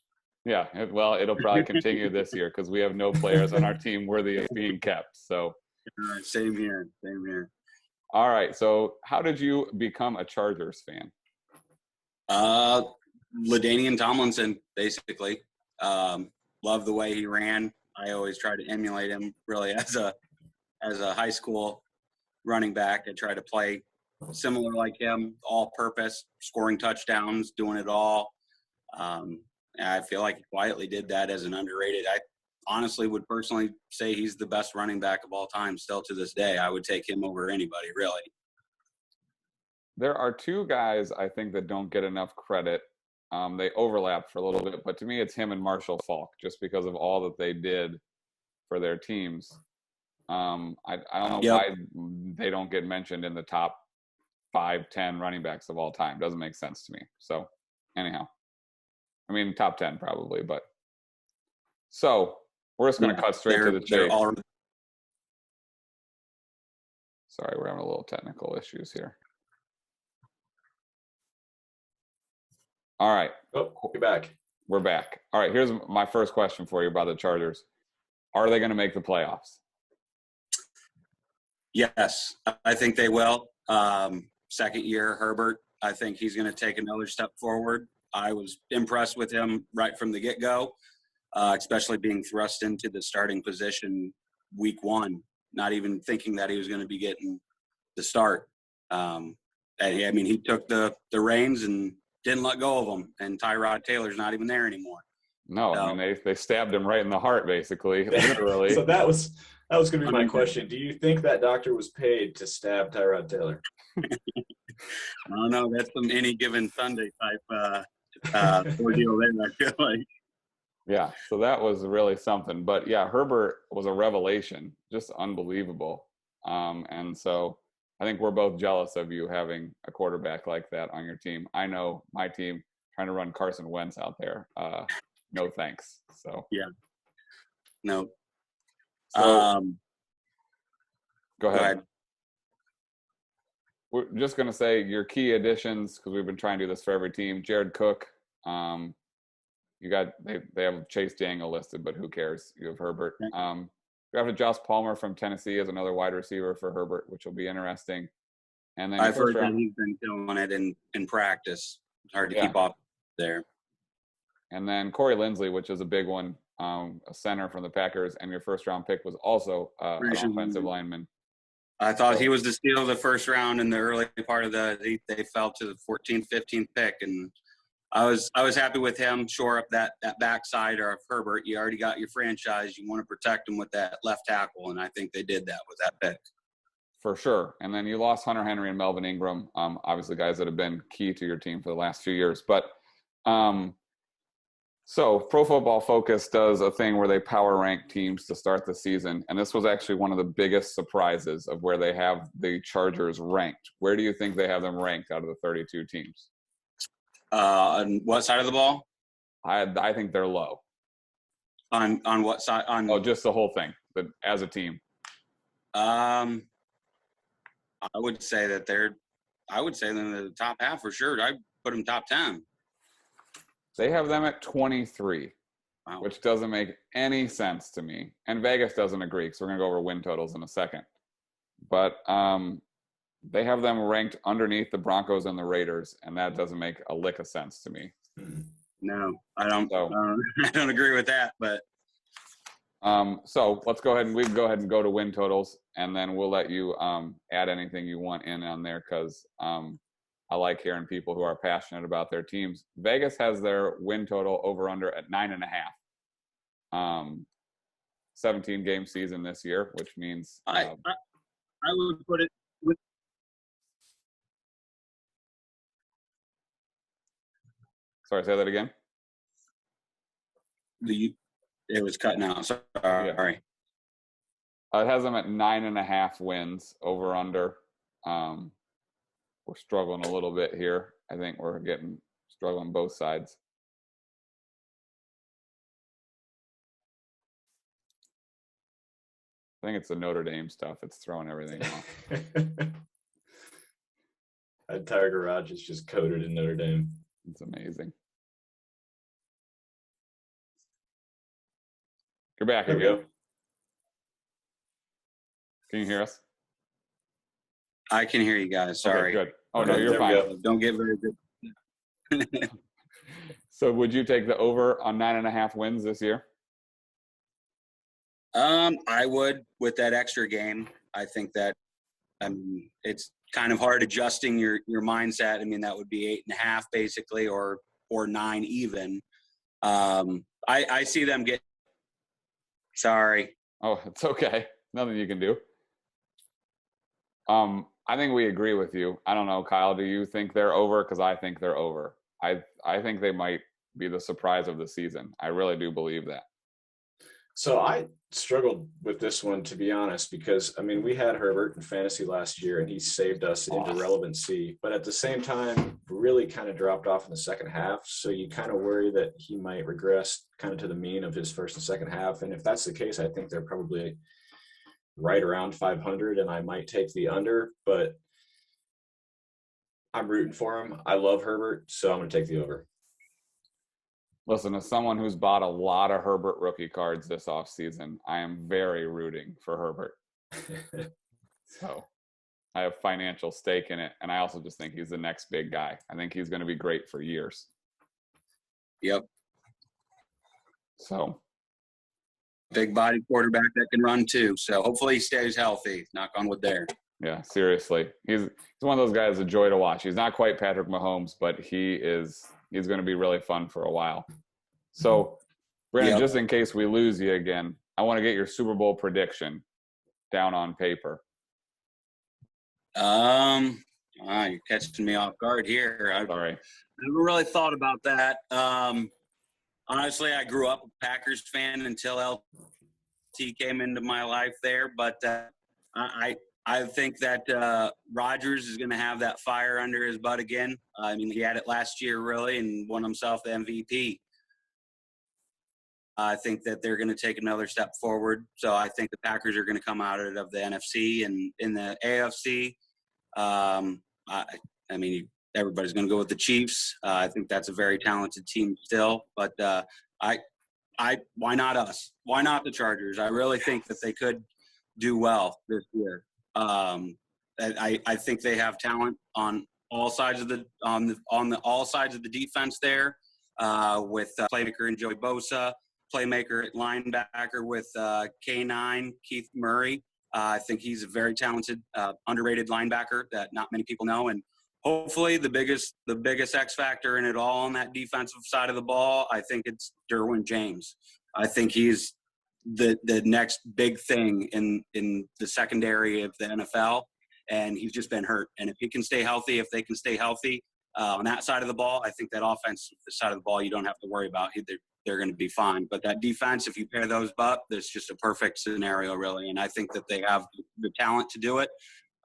Yeah, well, it'll probably continue this year because we have no players on our team worthy of being kept. So, same here. All right, so how did you become a Chargers fan? LaDainian Tomlinson, basically. Love the way he ran. I always try to emulate him really as a high school running back. I try to play similar like him, all purpose, scoring touchdowns, doing it all. And I feel like he quietly did that as an underrated. I honestly would personally say he's the best running back of all time still to this day. I would take him over anybody, really. There are two guys I think that don't get enough credit. They overlap for a little bit, but to me, it's him and Marshall Faulk, just because of all that they did for their teams. I don't know why they don't get mentioned in the top 5-10 running backs of all time. Doesn't make sense to me. So, anyhow, I mean, top 10 probably, but so we're just going to cut straight to the chase. Sorry, we're having a little technical issues here. All right. Oh, you're back. We're back. All right. Here's my first question for you about the Chargers. Are they going to make the playoffs? Yes, I think they will. Second year, Herbert, I think he's going to take another step forward. I was impressed with him right from the get-go, especially being thrust into the starting position week one, not even thinking that he was going to be getting the start. He took the reins and didn't let go of them, and Tyrod Taylor's not even there anymore. No, I mean, they stabbed him right in the heart, basically, literally. So that was going to be my question. Do you think that doctor was paid to stab Tyrod Taylor? I don't know. That's some Any Given Sunday type ordeal there, I feel like. Yeah, so that was really something. But yeah, Herbert was a revelation, just unbelievable. And so I think we're both jealous of you having a quarterback like that on your team. I know my team trying to run Carson Wentz out there. No thanks. So Yeah. No. So go Go ahead. ahead. We're just going to say your key additions, because we've been trying to do this for every team. Jared Cook, you got they have Chase Daniel listed, but who cares? You have Herbert. Drafted Josh Palmer from Tennessee as another wide receiver for Herbert, which will be interesting. And then I've heard that he's been killing it in practice. It's hard to keep up there. And then Corey Linsley, which is a big one, a center from the Packers, and your first round pick was also an offensive lineman. I thought he was the steal of the first round in the early part of they fell to the 14th, 15th pick, and I was happy with him. Shore up that backside of Herbert. You already got your franchise. You want to protect him with that left tackle, and I think they did that with that pick. For sure. And then you lost Hunter Henry and Melvin Ingram, obviously guys that have been key to your team for the last few years. But so Pro Football Focus does a thing where they power rank teams to start the season. And this was actually one of the biggest surprises of where they have the Chargers ranked. Where do you think they have them ranked out of the 32 teams? On what side of the ball? I think they're low. On what side? Just the whole thing, but as a team. I would say that they're in the top half for sure. I'd put them top 10. They have them at 23, which doesn't make any sense to me. And Vegas doesn't agree, because we're going to go over win totals in a second. But they have them ranked underneath the Broncos and the Raiders, and that doesn't make a lick of sense to me. No, I don't. I don't agree with that. But so let's go ahead and go to win totals, and then we'll let you add anything you want in on there, because I like hearing people who are passionate about their teams. Vegas has their win total over under at 9.5. 17 game season this year, which means I would put it with. Sorry, say that again. It was cutting out. Sorry. It has them at 9.5 wins over under. We're struggling a little bit here. I think we're struggling both sides. I think it's the Notre Dame stuff. It's throwing everything off. That entire garage is just coated in Notre Dame. It's amazing. You're back again. Can you hear us? I can hear you guys. Sorry. Okay, good. Oh, no, you're fine. Don't get very good. So would you take the over on 9.5 wins this year? I would, with that extra game. I think that it's kind of hard adjusting your mindset. I mean, that would be 8.5 basically, or 9 even. I see them get. Sorry. Oh, it's okay. Nothing you can do. I think we agree with you. I don't know, Kyle, do you think they're over? Because I think they're over. I think they might be the surprise of the season. I really do believe that. So I struggled with this one, to be honest, because, I mean, we had Herbert in fantasy last year, and he saved us into relevancy. But at the same time, really kind of dropped off in the second half. So you kind of worry that he might regress kind of to the mean of his first and second half. And if that's the case, I think they're probably right around 500, and I might take the under, but I'm rooting for him. I love Herbert, so I'm going to take the over. Listen, as someone who's bought a lot of Herbert rookie cards this offseason, I am very rooting for Herbert. So I have financial stake in it, and I also just think he's the next big guy. I think he's going to be great for years. Yep. So big body quarterback that can run too. So hopefully he stays healthy. Knock on wood there. Yeah, seriously. He's one of those guys, a joy to watch. He's not quite Patrick Mahomes, but he's going to be really fun for a while. So, Brandon, just in case we lose you again, I want to get your Super Bowl prediction down on paper. You're catching me off guard here. Sorry. I never really thought about that. honestly, I grew up a Packers fan until LT came into my life there. But I think that Rodgers is going to have that fire under his butt again. I mean, he had it last year, really, and won himself the MVP. I think that they're going to take another step forward. So I think the Packers are going to come out of the NFC, and in the AFC, I mean, everybody's going to go with the Chiefs. I think that's a very talented team still. But why not us? Why not the Chargers? I really think that they could do well this year. I think they have talent on all sides of the all sides of the defense there, with playmaker and Joey Bosa, playmaker at linebacker with K9 Keith Murray. I think he's a very talented, underrated linebacker that not many people know, and hopefully the biggest X factor in it all on that defensive side of the ball, I think it's Derwin James. I think he's the next big thing in the secondary of the NFL, and he's just been hurt. And if he can stay healthy, if they can stay healthy on that side of the ball, I think that offense, the side of the ball, you don't have to worry about. They're going to be fine. But that defense, if you pair those up, there's just a perfect scenario, really. And I think that they have the talent to do it.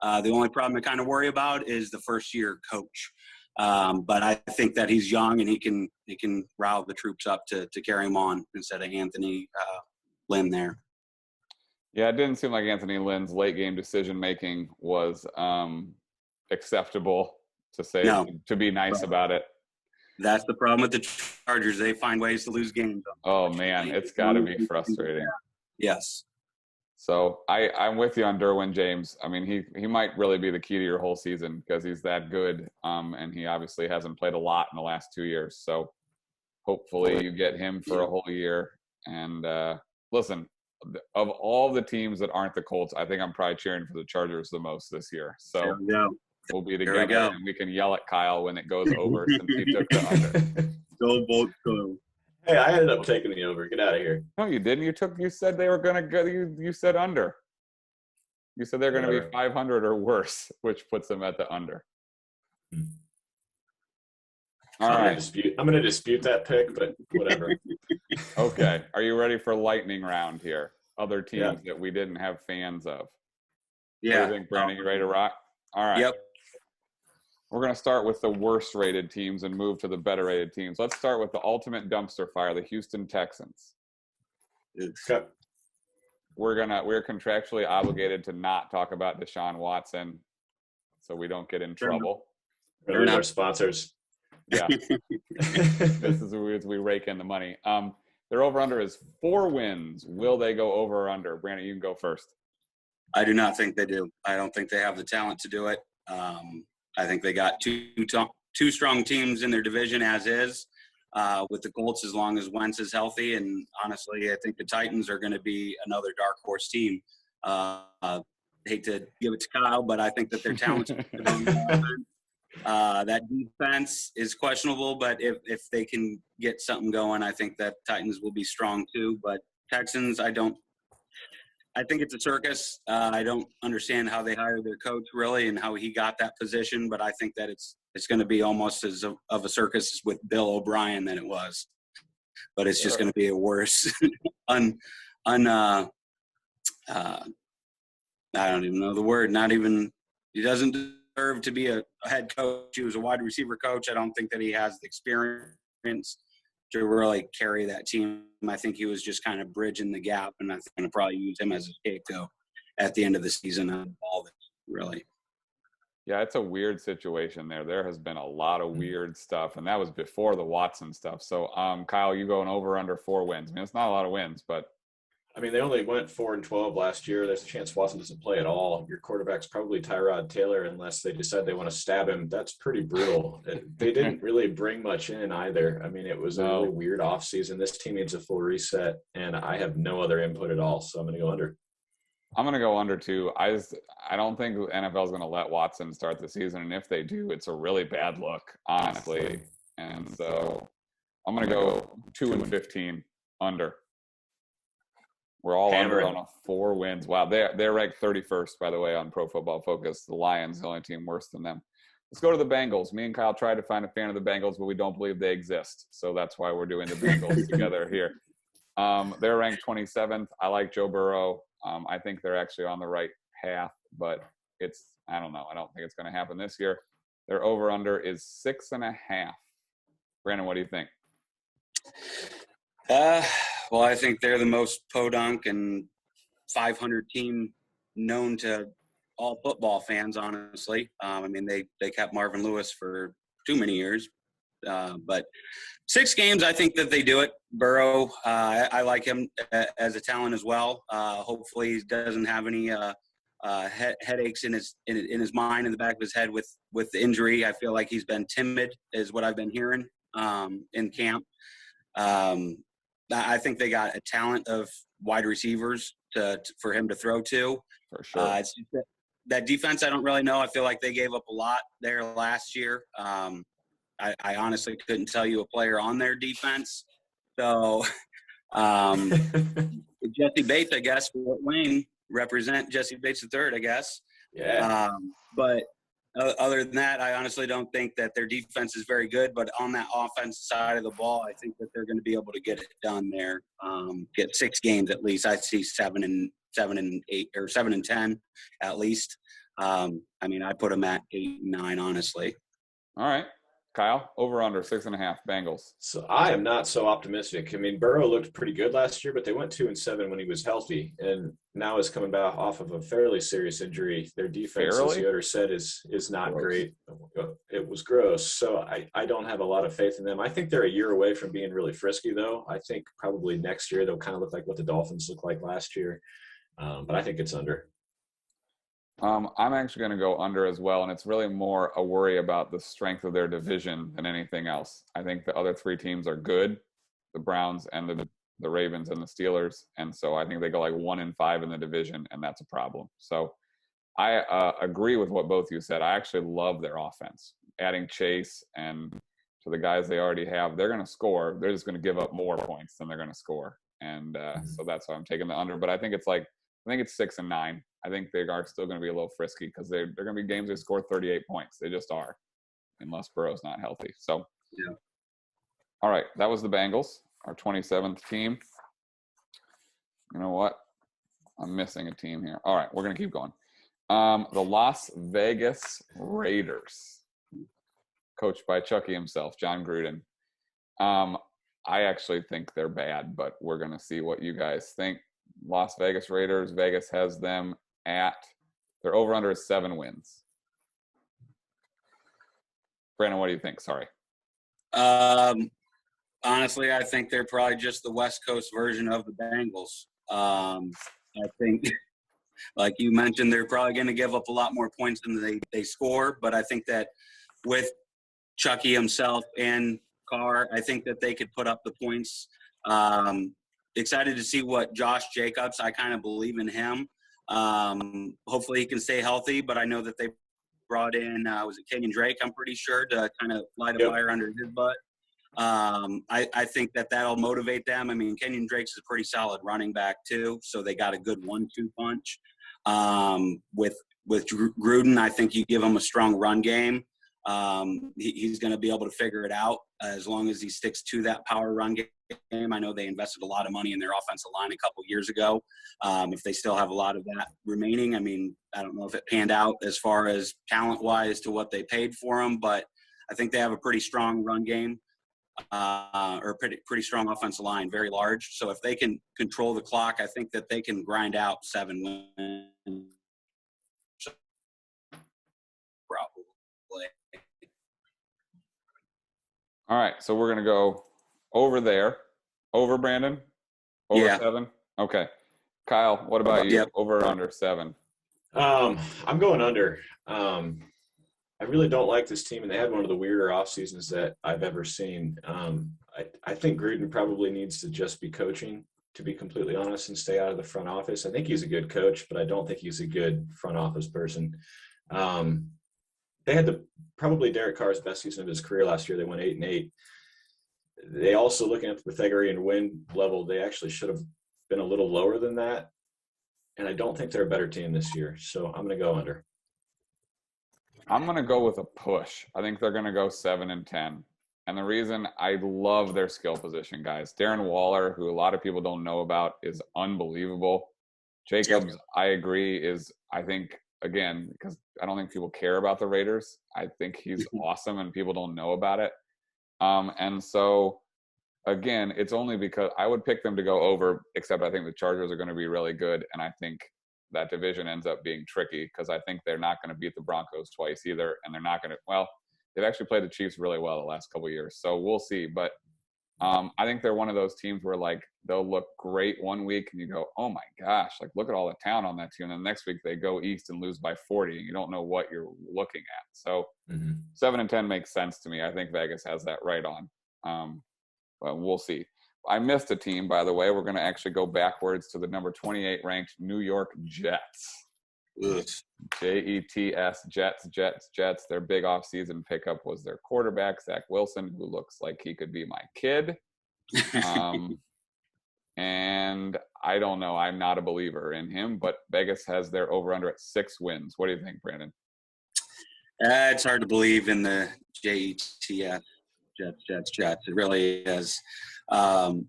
The only problem I kind of worry about is the first-year coach. But I think that he's young and he can rile the troops up to carry him on instead of Anthony Lynn there. Yeah, it didn't seem like Anthony Lynn's late game decision making was acceptable, to say to be nice about it. That's the problem with the Chargers. They find ways to lose games. Oh man, it's got to be frustrating. Yes. So I'm with you on Derwin James. I mean, he might really be the key to your whole season because he's that good, and he obviously hasn't played a lot in the last 2 years. So hopefully you get him for a whole year. And listen, of all the teams that aren't the Colts, I think I'm probably cheering for the Chargers the most this year. So we'll be together and we can yell at Kyle when it goes over since he took the under. Go Bolts, go. Hey, I ended up taking the over. Get out of here. No, you didn't. You said they were going to go. You said under. You said they're going to be 500 or worse, which puts them at the under. All right. I'm going to dispute that pick, but whatever. Okay. Are you ready for lightning round here? Other teams that we didn't have fans of. Yeah. What do you think, Brandon? You ready to rock? All right. Yep. We're going to start with the worst rated teams and move to the better rated teams. Let's start with the ultimate dumpster fire, the Houston Texans. Okay. We're contractually obligated to not talk about Deshaun Watson so we don't get in trouble. We're our sponsors. Yeah. This is as we rake in the money. Their over-under is 4 wins. Will they go over or under? Brandon, you can go first. I do not think they do. I don't think they have the talent to do it. I think they got two strong teams in their division as is, with the Colts as long as Wentz is healthy. And honestly, I think the Titans are going to be another dark horse team. Hate to give it to Kyle, but I think that their talent that defense is questionable, but if they can get something going, I think that Titans will be strong too. But Texans, I think it's a circus. I don't understand how they hired their coach really and how he got that position, but I think that it's going to be almost as of a circus with Bill O'Brien than it was. But it's just going to be a worse I don't even know the word. He doesn't deserve to be a head coach. He was a wide receiver coach. I don't think that he has the experience to really carry that team. I think he was just kind of bridging the gap, and I'm going to probably use him as a scapegoat at the end of the season on all this, really. Yeah, it's a weird situation there. There has been a lot of weird stuff, and that was before the Watson stuff. So, Kyle, you going over under 4 wins. I mean, it's not a lot of wins, but I mean, they only went 4-12 last year. There's a chance Watson doesn't play at all. Your quarterback's probably Tyrod Taylor unless they decide they want to stab him. That's pretty brutal. They didn't really bring much in either. I mean, it was a really weird offseason. This team needs a full reset, and I have no other input at all, so I'm going to go under. I'm going to go under too. I don't think the NFL is going to let Watson start the season, and if they do, it's a really bad look, honestly. And so I'm going to go 2-15 under. We're all under on 4 wins. Wow, they're ranked 31st, by the way, on Pro Football Focus. The Lions, the only team worse than them. Let's go to the Bengals. Me and Kyle tried to find a fan of the Bengals, but we don't believe they exist. So that's why we're doing the Bengals together here. They're ranked 27th. I like Joe Burrow. I think they're actually on the right path, but I don't know. I don't think it's going to happen this year. Their over-under is 6.5. Brandon, what do you think? Well, I think they're the most podunk and 500 team known to all football fans, honestly. I mean, they kept Marvin Lewis for too many years. But 6 games, I think that they do it. Burrow, I like him as a talent as well. Hopefully he doesn't have any headaches in his mind, in the back of his head with the injury. I feel like he's been timid, is what I've been hearing in camp. I think they got a talent of wide receivers for him to throw to. For sure. It's just that defense, I don't really know. I feel like they gave up a lot there last year. I honestly couldn't tell you a player on their defense. So Jesse Bates, I guess, Fort Wayne, represent Jesse Bates III, I guess. Yeah. But other than that, I honestly don't think that their defense is very good. But on that offensive side of the ball, I think that they're going to be able to get it done there. Get 6 games at least. I see 7 and 8 or 7 and 10 at least. I mean, I put them at 8 and 9, honestly. All right. Kyle, over under 6.5 Bengals. So I am not so optimistic. I mean, Burrow looked pretty good last year, but they went 2-7 when he was healthy, and now is coming back off of a fairly serious injury. Their defense, as Yoder said, is not great. It was gross. So I don't have a lot of faith in them. I think they're a year away from being really frisky, though. I think probably next year they'll kind of look like what the Dolphins looked like last year. But I think it's under. I'm actually going to go under as well, and it's really more a worry about the strength of their division than anything else. I think the other 3 teams are good, the Browns and the Ravens and the Steelers, and so I think they go like 1-5 in the division, and that's a problem. So I agree with what both of you said. I actually love their offense. Adding Chase and to the guys they already have, they're going to score. They're just going to give up more points than they're going to score, and so that's why I'm taking the under. But I think it's 6 and 9. I think they are still going to be a little frisky because they're going to be games they score 38 points. They just are, unless Burrow's not healthy. So, yeah. All right, that was the Bengals, our 27th team. You know what? I'm missing a team here. All right, we're going to keep going. The Las Vegas Raiders, coached by Chucky himself, John Gruden. I actually think they're bad, but we're going to see what you guys think. Las Vegas Raiders, Vegas has them at their over-under is 7 wins. Brandon, what do you think? Sorry. Honestly, I think they're probably just the West Coast version of the Bengals. I think, like you mentioned, they're probably going to give up a lot more points than they score. But I think that with Chucky himself and Carr, I think that they could put up the points. Excited to see what Josh Jacobs, I kind of believe in him. Hopefully he can stay healthy, but I know that they brought in, was it Kenyon Drake, I'm pretty sure, to kind of light a fire under his butt. I think that'll motivate them. I mean, Kenyon Drake's a pretty solid running back too, so they got a good 1-2 punch. With Gruden, I think you give him a strong run game. He's going to be able to figure it out as long as he sticks to that power run game. I know they invested a lot of money in their offensive line a couple years ago. If they still have a lot of that remaining, I mean, I don't know if it panned out as far as talent-wise to what they paid for him, but I think they have a pretty strong run game or pretty strong offensive line, very large. So if they can control the clock, I think that they can grind out 7 wins. Probably. All right, so we're going to go over there. Over, Brandon? Over 7? Okay. Kyle, what about you? Yep. Over or under 7? I'm going under. I really don't like this team, and they had one of the weirder off seasons that I've ever seen. I think Gruden probably needs to just be coaching, to be completely honest, and stay out of the front office. I think he's a good coach, but I don't think he's a good front office person. They had probably Derek Carr's best season of his career last year. They went 8-8. They also, looking at the Pythagorean win level, they actually should have been a little lower than that. And I don't think they're a better team this year. So I'm going to go under. I'm going to go with a push. I think they're going to go 7-10. And the reason, I love their skill position guys. Darren Waller, who a lot of people don't know about, is unbelievable. Jacobs, I agree, is, I think, again, because I don't think people care about the Raiders. I think he's awesome and people don't know about it. And so, again, it's only because I would pick them to go over, except I think the Chargers are going to be really good. And I think that division ends up being tricky because I think they're not going to beat the Broncos twice either. And they're not going to, well, they've actually played the Chiefs really well the last couple of years. So we'll see. But I think they're one of those teams where, like, they'll look great one week and you go, oh my gosh, like, look at all the talent on that team. And then the next week they go east and lose by 40 and you don't know what you're looking at. So 7-10 makes sense to me. I think Vegas has that right on. But we'll see. I missed a team, by the way. We're going to actually go backwards to the number 28 ranked New York Jets. Jets, Jets. Their big offseason pickup was their quarterback, Zach Wilson, who looks like he could be my kid. And I don't know. I'm not a believer in him, but Vegas has their over-under at 6 wins. What do you think, Brandon? It's hard to believe in the Jets. Jets. It really is. I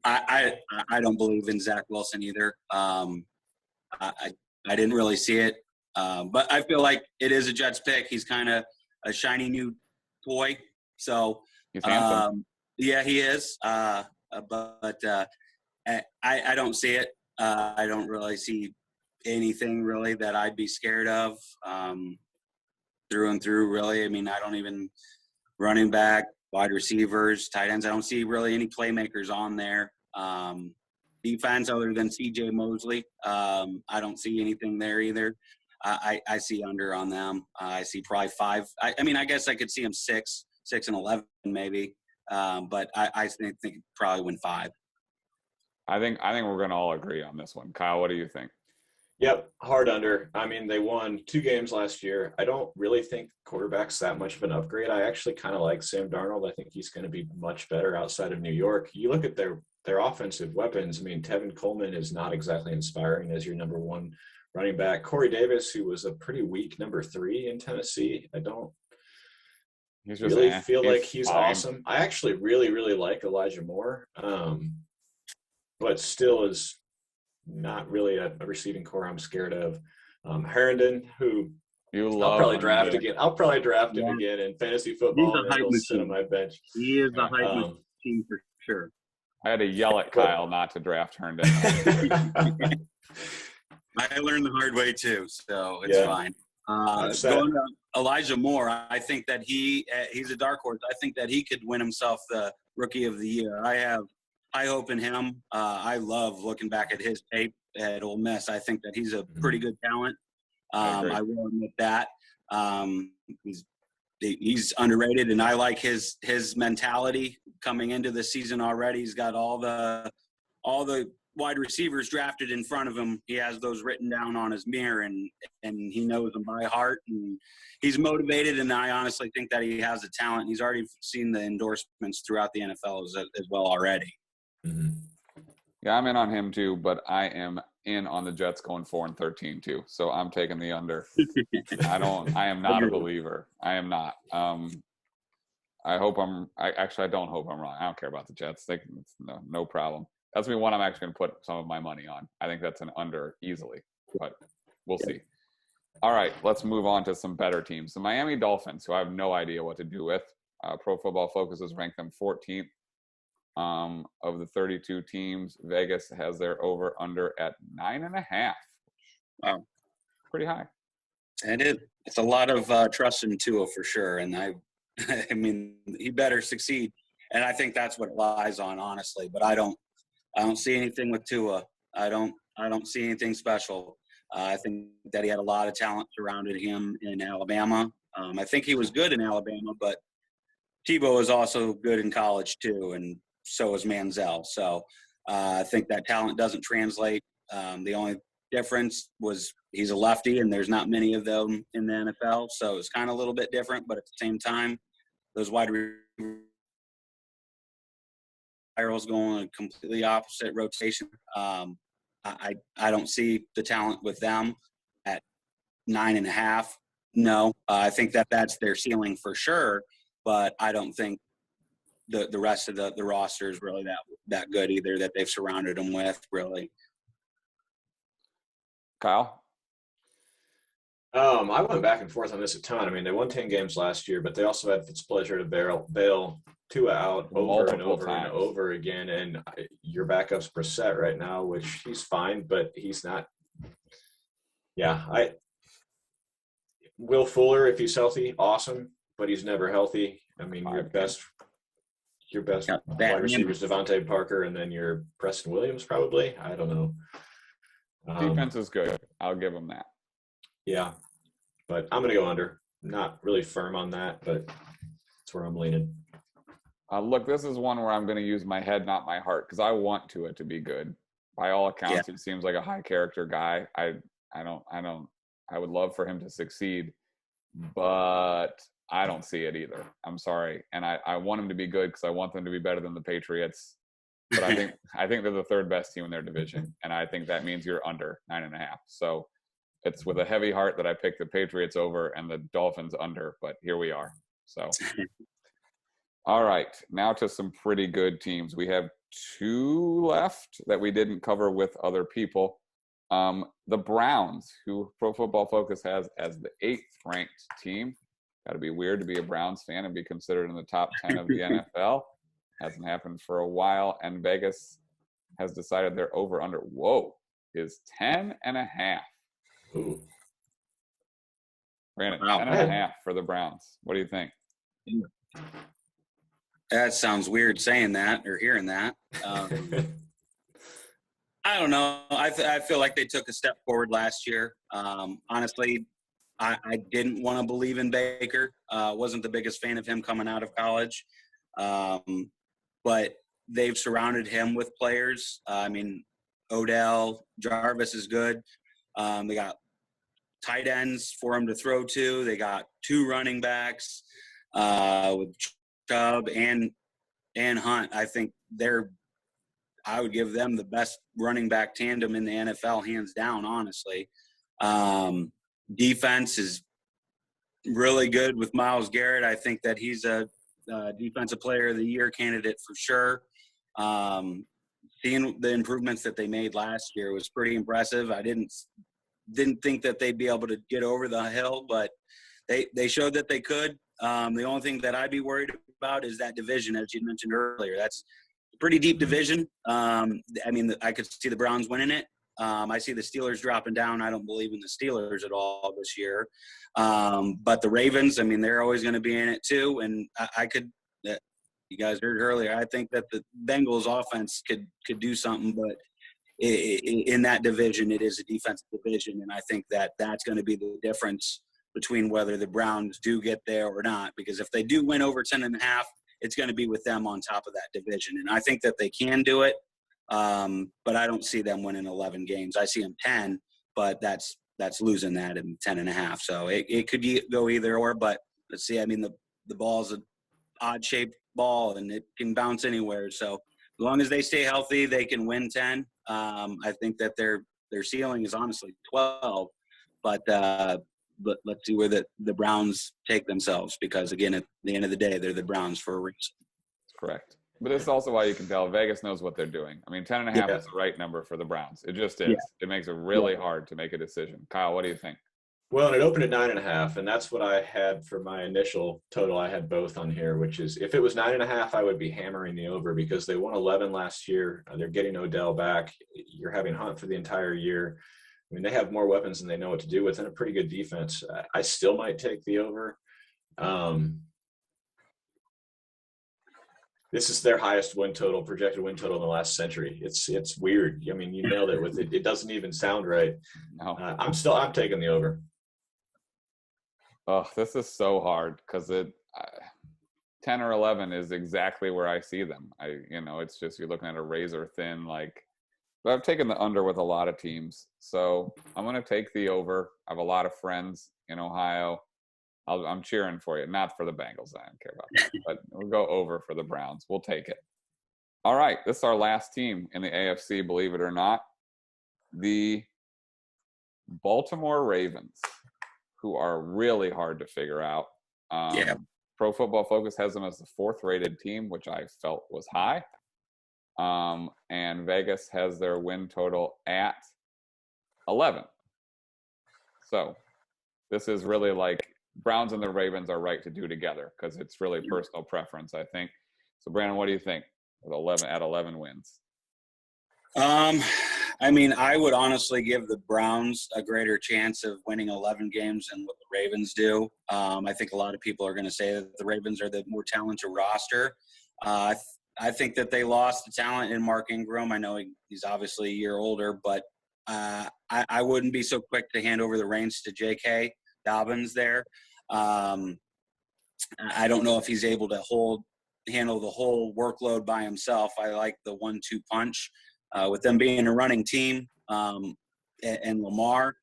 don't believe in Zach Wilson either. I didn't really see it. But I feel like it is a Jets pick. He's kind of a shiny new toy. So, he's handsome. Yeah, he is. But I don't see it. I don't really see anything really that I'd be scared of through and through, really. I mean, I don't even running back, wide receivers, tight ends. I don't see really any playmakers on there. Defense other than C.J. Mosley. I don't see anything there either. I see under on them. I see probably 5. I mean, I guess I could see them 6 and 11 maybe. But I think probably win 5. I think we're going to all agree on this one. Kyle, what do you think? Yep, hard under. I mean, they won 2 games last year. I don't really think quarterback's that much of an upgrade. I actually kind of like Sam Darnold. I think he's going to be much better outside of New York. You look at their offensive weapons. I mean, Tevin Coleman is not exactly inspiring as your number 1 running back. Corey Davis, who was a pretty weak number 3 in Tennessee. I don't really feel like he's awesome. I actually really, really like Elijah Moore, but still is not really a receiving core I'm scared of. Herndon, who I'll probably draft again. I'll probably draft him again in fantasy football, and he'll sit on my bench. He is a hype machine for sure. I had to yell at Kyle not to draft Herndon. I learned the hard way too, so it's fine. Going to Elijah Moore, I think that he's a dark horse. I think that he could win himself the Rookie of the Year. I have high hope in him. I love looking back at his tape at Ole Miss. I think that he's a pretty good talent. I will admit that. He's underrated, and I like his mentality coming into the season already. He's got all the wide receivers drafted in front of him. He has those written down on his mirror, and he knows them by heart, and he's motivated, and I honestly think that he has the talent. He's already seen the endorsements throughout the NFL as well already. Yeah, I'm in on him too, but I am in on the Jets going 4-13 too. So I'm taking the under. I am not a believer. I am not. I don't hope I'm wrong. I don't care about the Jets. No problem. That's me one I'm actually going to put some of my money on. I think that's an under easily, but we'll see. All right, let's move on to some better teams. The Miami Dolphins, who I have no idea what to do with. Pro Football Focus has ranked them 14th. Of the 32 teams, Vegas has their over-under at 9.5. Wow. Pretty high. And it's a lot of trust in Tua for sure. And I mean, he better succeed. And I think that's what it lies on, honestly. But I don't see anything with Tua. I don't see anything special. I think that he had a lot of talent surrounding him in Alabama. I think he was good in Alabama, but Tebow is also good in college too, and so is Manziel. So I think that talent doesn't translate. The only difference was he's a lefty, and there's not many of them in the NFL. So it's kind of a little bit different, but at the same time, those wide receivers going a completely opposite rotation. I don't see the talent with them at 9.5. No, I think that that's their ceiling for sure, but I don't think the rest of the roster is really that good either that they've surrounded them with, really. Kyle? I went back and forth on this a ton. I mean, they won 10 games last year, but they also had Fitzpleasure to bail Tua out over and Multiple over and times. over again. And your backup's Brissett right now, which he's fine, but he's not. Yeah, Will Fuller, if he's healthy, awesome, but he's never healthy. I mean, your best wide receiver is Devontae Parker, and then your Preston Williams probably. I don't know. Defense is good. I'll give them that. Yeah, but I'm going to go under. Not really firm on that, but that's where I'm leaning. Look, this is one where I'm going to use my head, not my heart, because I want Tua to be good. By all accounts, He seems like a high character guy. I would love for him to succeed, but I don't see it either. I'm sorry, and I want him to be good because I want them to be better than the Patriots. But I think they're the third best team in their division, and I think that means you're under 9.5. So it's with a heavy heart that I picked the Patriots over and the Dolphins under, but here we are. So, all right, now to some pretty good teams. We have 2 left that we didn't cover with other people. The Browns, who Pro Football Focus has as the 8th ranked team. Got to be weird to be a Browns fan and be considered in the top 10 of the NFL. Hasn't happened for a while, and Vegas has decided their over-under, is 10.5. Ooh. Brandon, 10.5 for the Browns. What do you think? That sounds weird saying that or hearing that. I don't know. I feel like they took a step forward last year. Honestly, I didn't want to believe in Baker. Wasn't the biggest fan of him coming out of college. But they've surrounded him with players. I mean, Odell, Jarvis is good. They got tight ends for him to throw to. They got 2 running backs with Chubb and Hunt. I think I would give them the best running back tandem in the NFL, hands down, honestly. Defense is really good with Myles Garrett. I think that he's a defensive player of the year candidate for sure. Seeing the improvements that they made last year was pretty impressive. I didn't think that they'd be able to get over the hill, but they showed that they could. The only thing that I'd be worried about is that division, as you mentioned earlier. That's a pretty deep division. I mean, I could see the Browns winning it. I see the Steelers dropping down. I don't believe in the Steelers at all this year. But the Ravens, I mean, they're always going to be in it too. And you guys heard earlier, I think that the Bengals offense could do something, but in that division, it is a defensive division. And I think that that's going to be the difference between whether the Browns do get there or not, because if they do win over 10.5, it's going to be with them on top of that division. And I think that they can do it. But I don't see them winning 11 games. I see them 10, but that's losing that in 10.5. So it could go either or, but let's see. I mean, the ball's an odd shaped ball and it can bounce anywhere. So as long as they stay healthy, they can win 10. I think that their ceiling is honestly 12, but let's see where the Browns take themselves, because again, at the end of the day, they're the Browns for a reason. Correct. But it's also why you can tell Vegas knows what they're doing. I mean, 10.5 is the right number for the Browns. It just is. Yeah. It makes it really hard to make a decision. Kyle, what do you think? Well, and it opened at 9.5, and that's what I had for my initial total. I had both on here, which is if it was 9.5, I would be hammering the over because they won 11 last year. They're getting Odell back. You're having Hunt for the entire year. I mean, they have more weapons than they know what to do with, and a pretty good defense. I still might take the over. This is their highest projected win total in the last century. It's weird. I mean, you nailed it with it. It doesn't even sound right. No. I'm taking the over. Oh, this is so hard because 10 or 11 is exactly where I see them. It's just you're looking at a razor thin but I've taken the under with a lot of teams. So I'm going to take the over. I have a lot of friends in Ohio. I'm cheering for you, not for the Bengals. I don't care about that, but we'll go over for the Browns. We'll take it. All right, this is our last team in the AFC, believe it or not. The Baltimore Ravens. who are really hard to figure out. Yeah. Pro Football Focus has them as the 4th rated team, which I felt was high. And Vegas has their win total at 11. So this is really like Browns and the Ravens are right to do together because it's really personal preference, I think. So Brandon, what do you think with 11 wins? I mean, I would honestly give the Browns a greater chance of winning 11 games than what the Ravens do. I think a lot of people are going to say that the Ravens are the more talented roster. I think that they lost the talent in Mark Ingram. I know he's obviously a year older, but I wouldn't be so quick to hand over the reins to J.K. Dobbins there. I don't know if he's able to handle the whole workload by himself. I like the 1-2 punch. With them being a running team and Lamar,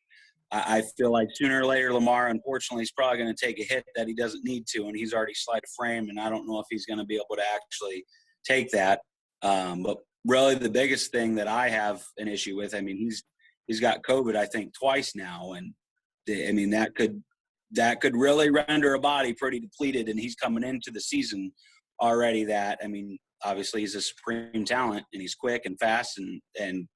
I feel like sooner or later Lamar, unfortunately, is probably going to take a hit that he doesn't need to, and he's already slight of frame, and I don't know if he's going to be able to actually take that. But really the biggest thing that I have an issue with, I mean, he's got COVID, I think, twice now, and I mean that could really render a body pretty depleted, and he's coming into the season already that, I mean, obviously he's a supreme talent and he's quick and fast and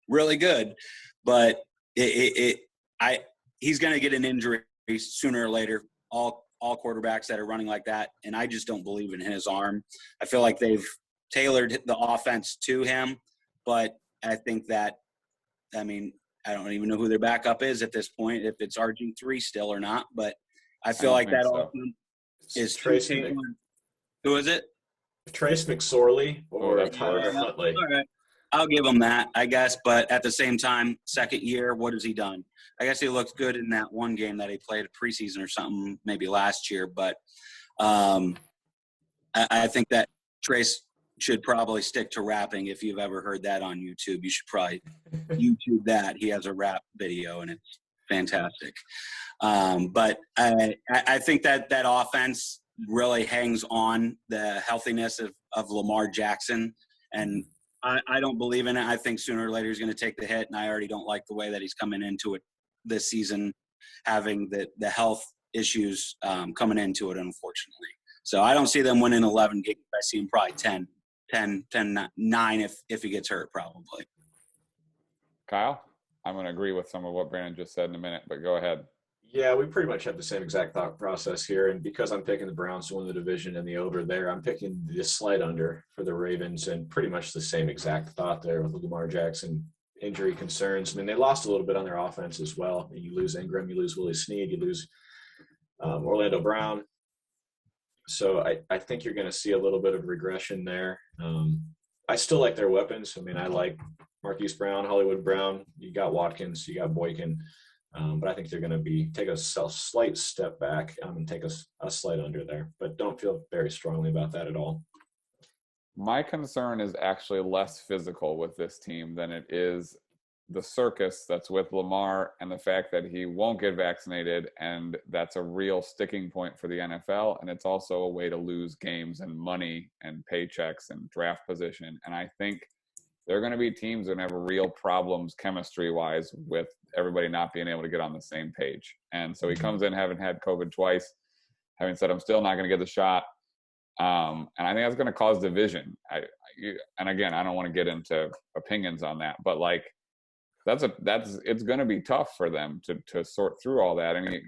really good, but he's going to get an injury sooner or later. All quarterbacks that are running like that, and I just don't believe in his arm. I feel like they've tailored the offense to him, but I think that, I mean, I don't even know who their backup is at this point, if it's RG3 still or not, but I feel like that offense is Trace. Who is it? Trace McSorley or that's Tyler worse. Huntley. All right. I'll give him that, I guess. But at the same time, second year, what has he done? I guess he looked good in that one game that he played a preseason or something, maybe last year. But I think that Trace should probably stick to rapping. If you've ever heard that on YouTube, you should probably YouTube that. He has a rap video, and it's fantastic. But I think that offense really hangs on the healthiness of Lamar Jackson, and I don't believe in it. I think sooner or later he's going to take the hit, and I already don't like the way that he's coming into it this season, having the health issues coming into it, unfortunately. So I don't see them winning 11 games. I see him probably 9 if he gets hurt, probably. Kyle, I'm going to agree with some of what Brandon just said in a minute, but go ahead. Yeah, we pretty much have the same exact thought process here. And because I'm picking the Browns to win the division and the over there, I'm picking the slight under for the Ravens, and pretty much the same exact thought there with Lamar Jackson injury concerns. I mean, they lost a little bit on their offense as well. You lose Ingram, you lose Willie Snead, you lose Orlando Brown. So I think you're going to see a little bit of regression there. I still like their weapons. I mean, I like Marquise Brown, Hollywood Brown. You got Watkins, you got Boykin. But I think they're going to take a slight step back and take a slight under there. But don't feel very strongly about that at all. My concern is actually less physical with this team than it is the circus that's with Lamar and the fact that he won't get vaccinated, and that's a real sticking point for the NFL, and it's also a way to lose games and money and paychecks and draft position. And I think there are going to be teams that have real problems chemistry-wise with everybody not being able to get on the same page. And so he comes in having had COVID twice, having said, I'm still not going to get the shot. And I think that's going to cause division. And again, I don't want to get into opinions on that, but like, it's going to be tough for them to sort through all that. I mean,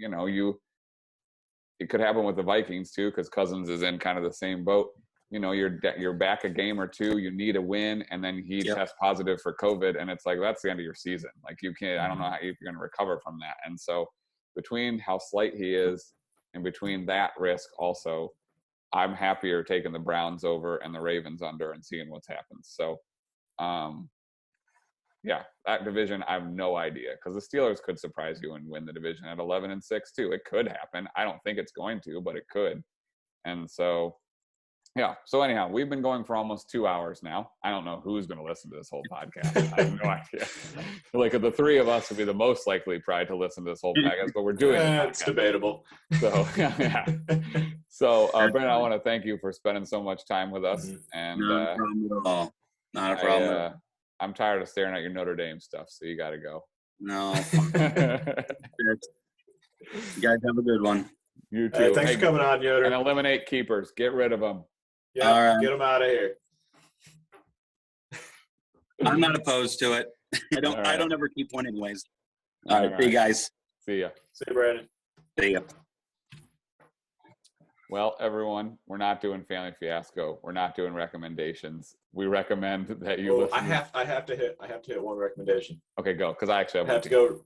it could happen with the Vikings too, because Cousins is in kind of the same boat. You're back a game or two, you need a win, and then he tests positive for COVID, and it's like, that's the end of your season. Like, you can't, I don't know how you're going to recover from that. And so between how slight he is and between that risk also, I'm happier taking the Browns over and the Ravens under and seeing what's happened. So, yeah, that division, I have no idea, because the Steelers could surprise you and win the division at 11-6 too. It could happen. I don't think it's going to, but it could. And so, yeah. So anyhow, we've been going for almost 2 hours now. I don't know who's going to listen to this whole podcast. I have no idea. Like, the three of us would be the most likely probably to listen to this whole podcast, but we're doing it. It's debatable. So, yeah. So, Brandon, I want to thank you for spending so much time with us. And Not a problem at all. Not a problem. I'm tired of staring at your Notre Dame stuff, so you got to go. No. You guys have a good one. You too. All right, thanks for coming on, Yoder. And eliminate keepers. Get rid of them. Yeah, All right. get them out of here. I'm not opposed to it. I don't. All right. I don't ever keep one anyways. All right. See you guys. See ya. See you, Brandon. See ya. Well, everyone, we're not doing Family Fiasco. We're not doing recommendations. We recommend that you listen. I have to hit one recommendation. Okay, go, because I actually I have to go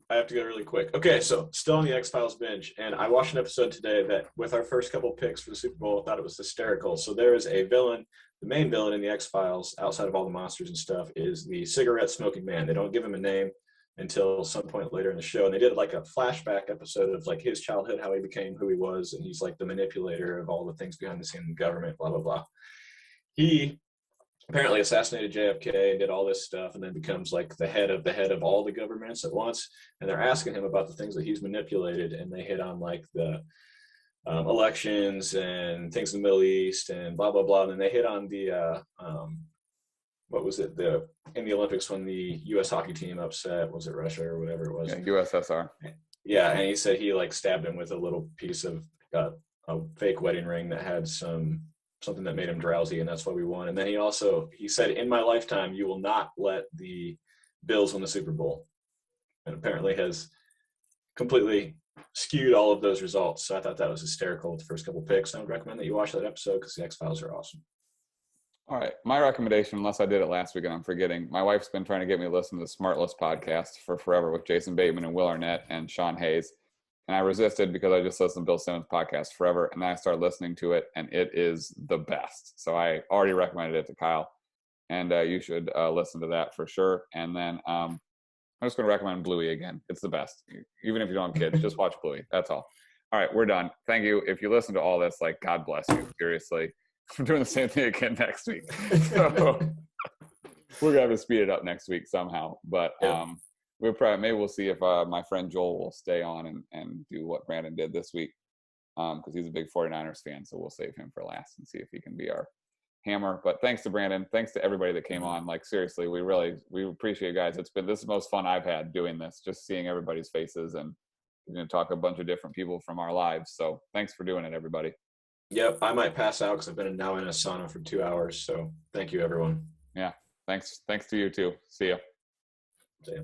really quick. Okay, so still on the X-Files binge, and I watched an episode today that with our first couple picks for the Super Bowl, I thought it was hysterical. So there is a villain, the main villain in the X-Files, outside of all the monsters and stuff, is the cigarette smoking man. They don't give him a name until some point later in the show, and they did like a flashback episode of like his childhood, how he became who he was, and he's like the manipulator of all the things behind the scenes in government, blah blah blah. He apparently assassinated JFK and did all this stuff, and then becomes like the head of all the governments at once. And they're asking him about the things that he's manipulated, and they hit on like the elections and things in the Middle East and blah blah blah. And then they hit on the what was it, in the Olympics when the U.S. hockey team upset, was it Russia or whatever it was? Yeah, USSR. Yeah, and he said he like stabbed him with a little piece of a fake wedding ring that had something that made him drowsy, and that's why we won. And then he said, in my lifetime, you will not let the Bills win the Super Bowl, and apparently has completely skewed all of those results. So I thought that was hysterical with the first couple picks. I would recommend that you watch that episode because the X-Files are awesome. All right. My recommendation, unless I did it last week and I'm forgetting, my wife's been trying to get me to listen to the Smartless podcast for forever with Jason Bateman and Will Arnett and Sean Hayes. And I resisted because I just listened to Bill Simmons' podcast forever. And then I started listening to it, and it is the best. So I already recommended it to Kyle. And you should listen to that for sure. And then I'm just going to recommend Bluey again. It's the best. Even if you don't have kids, just watch Bluey. That's all. All right, we're done. Thank you. If you listen to all this, like, God bless you. Seriously. We're doing the same thing again next week. So we're going to have to speed it up next week somehow. But maybe we'll see if my friend Joel will stay on and do what Brandon did this week, because he's a big 49ers fan. So we'll save him for last and see if he can be our hammer. But thanks to Brandon. Thanks to everybody that came on. Like, seriously, we appreciate you guys. This is the most fun I've had doing this, just seeing everybody's faces and talk a bunch of different people from our lives. So thanks for doing it, everybody. Yep, I might pass out because I've been now in a sauna for 2 hours. So thank you, everyone. Yeah, thanks to you too. See ya. See ya.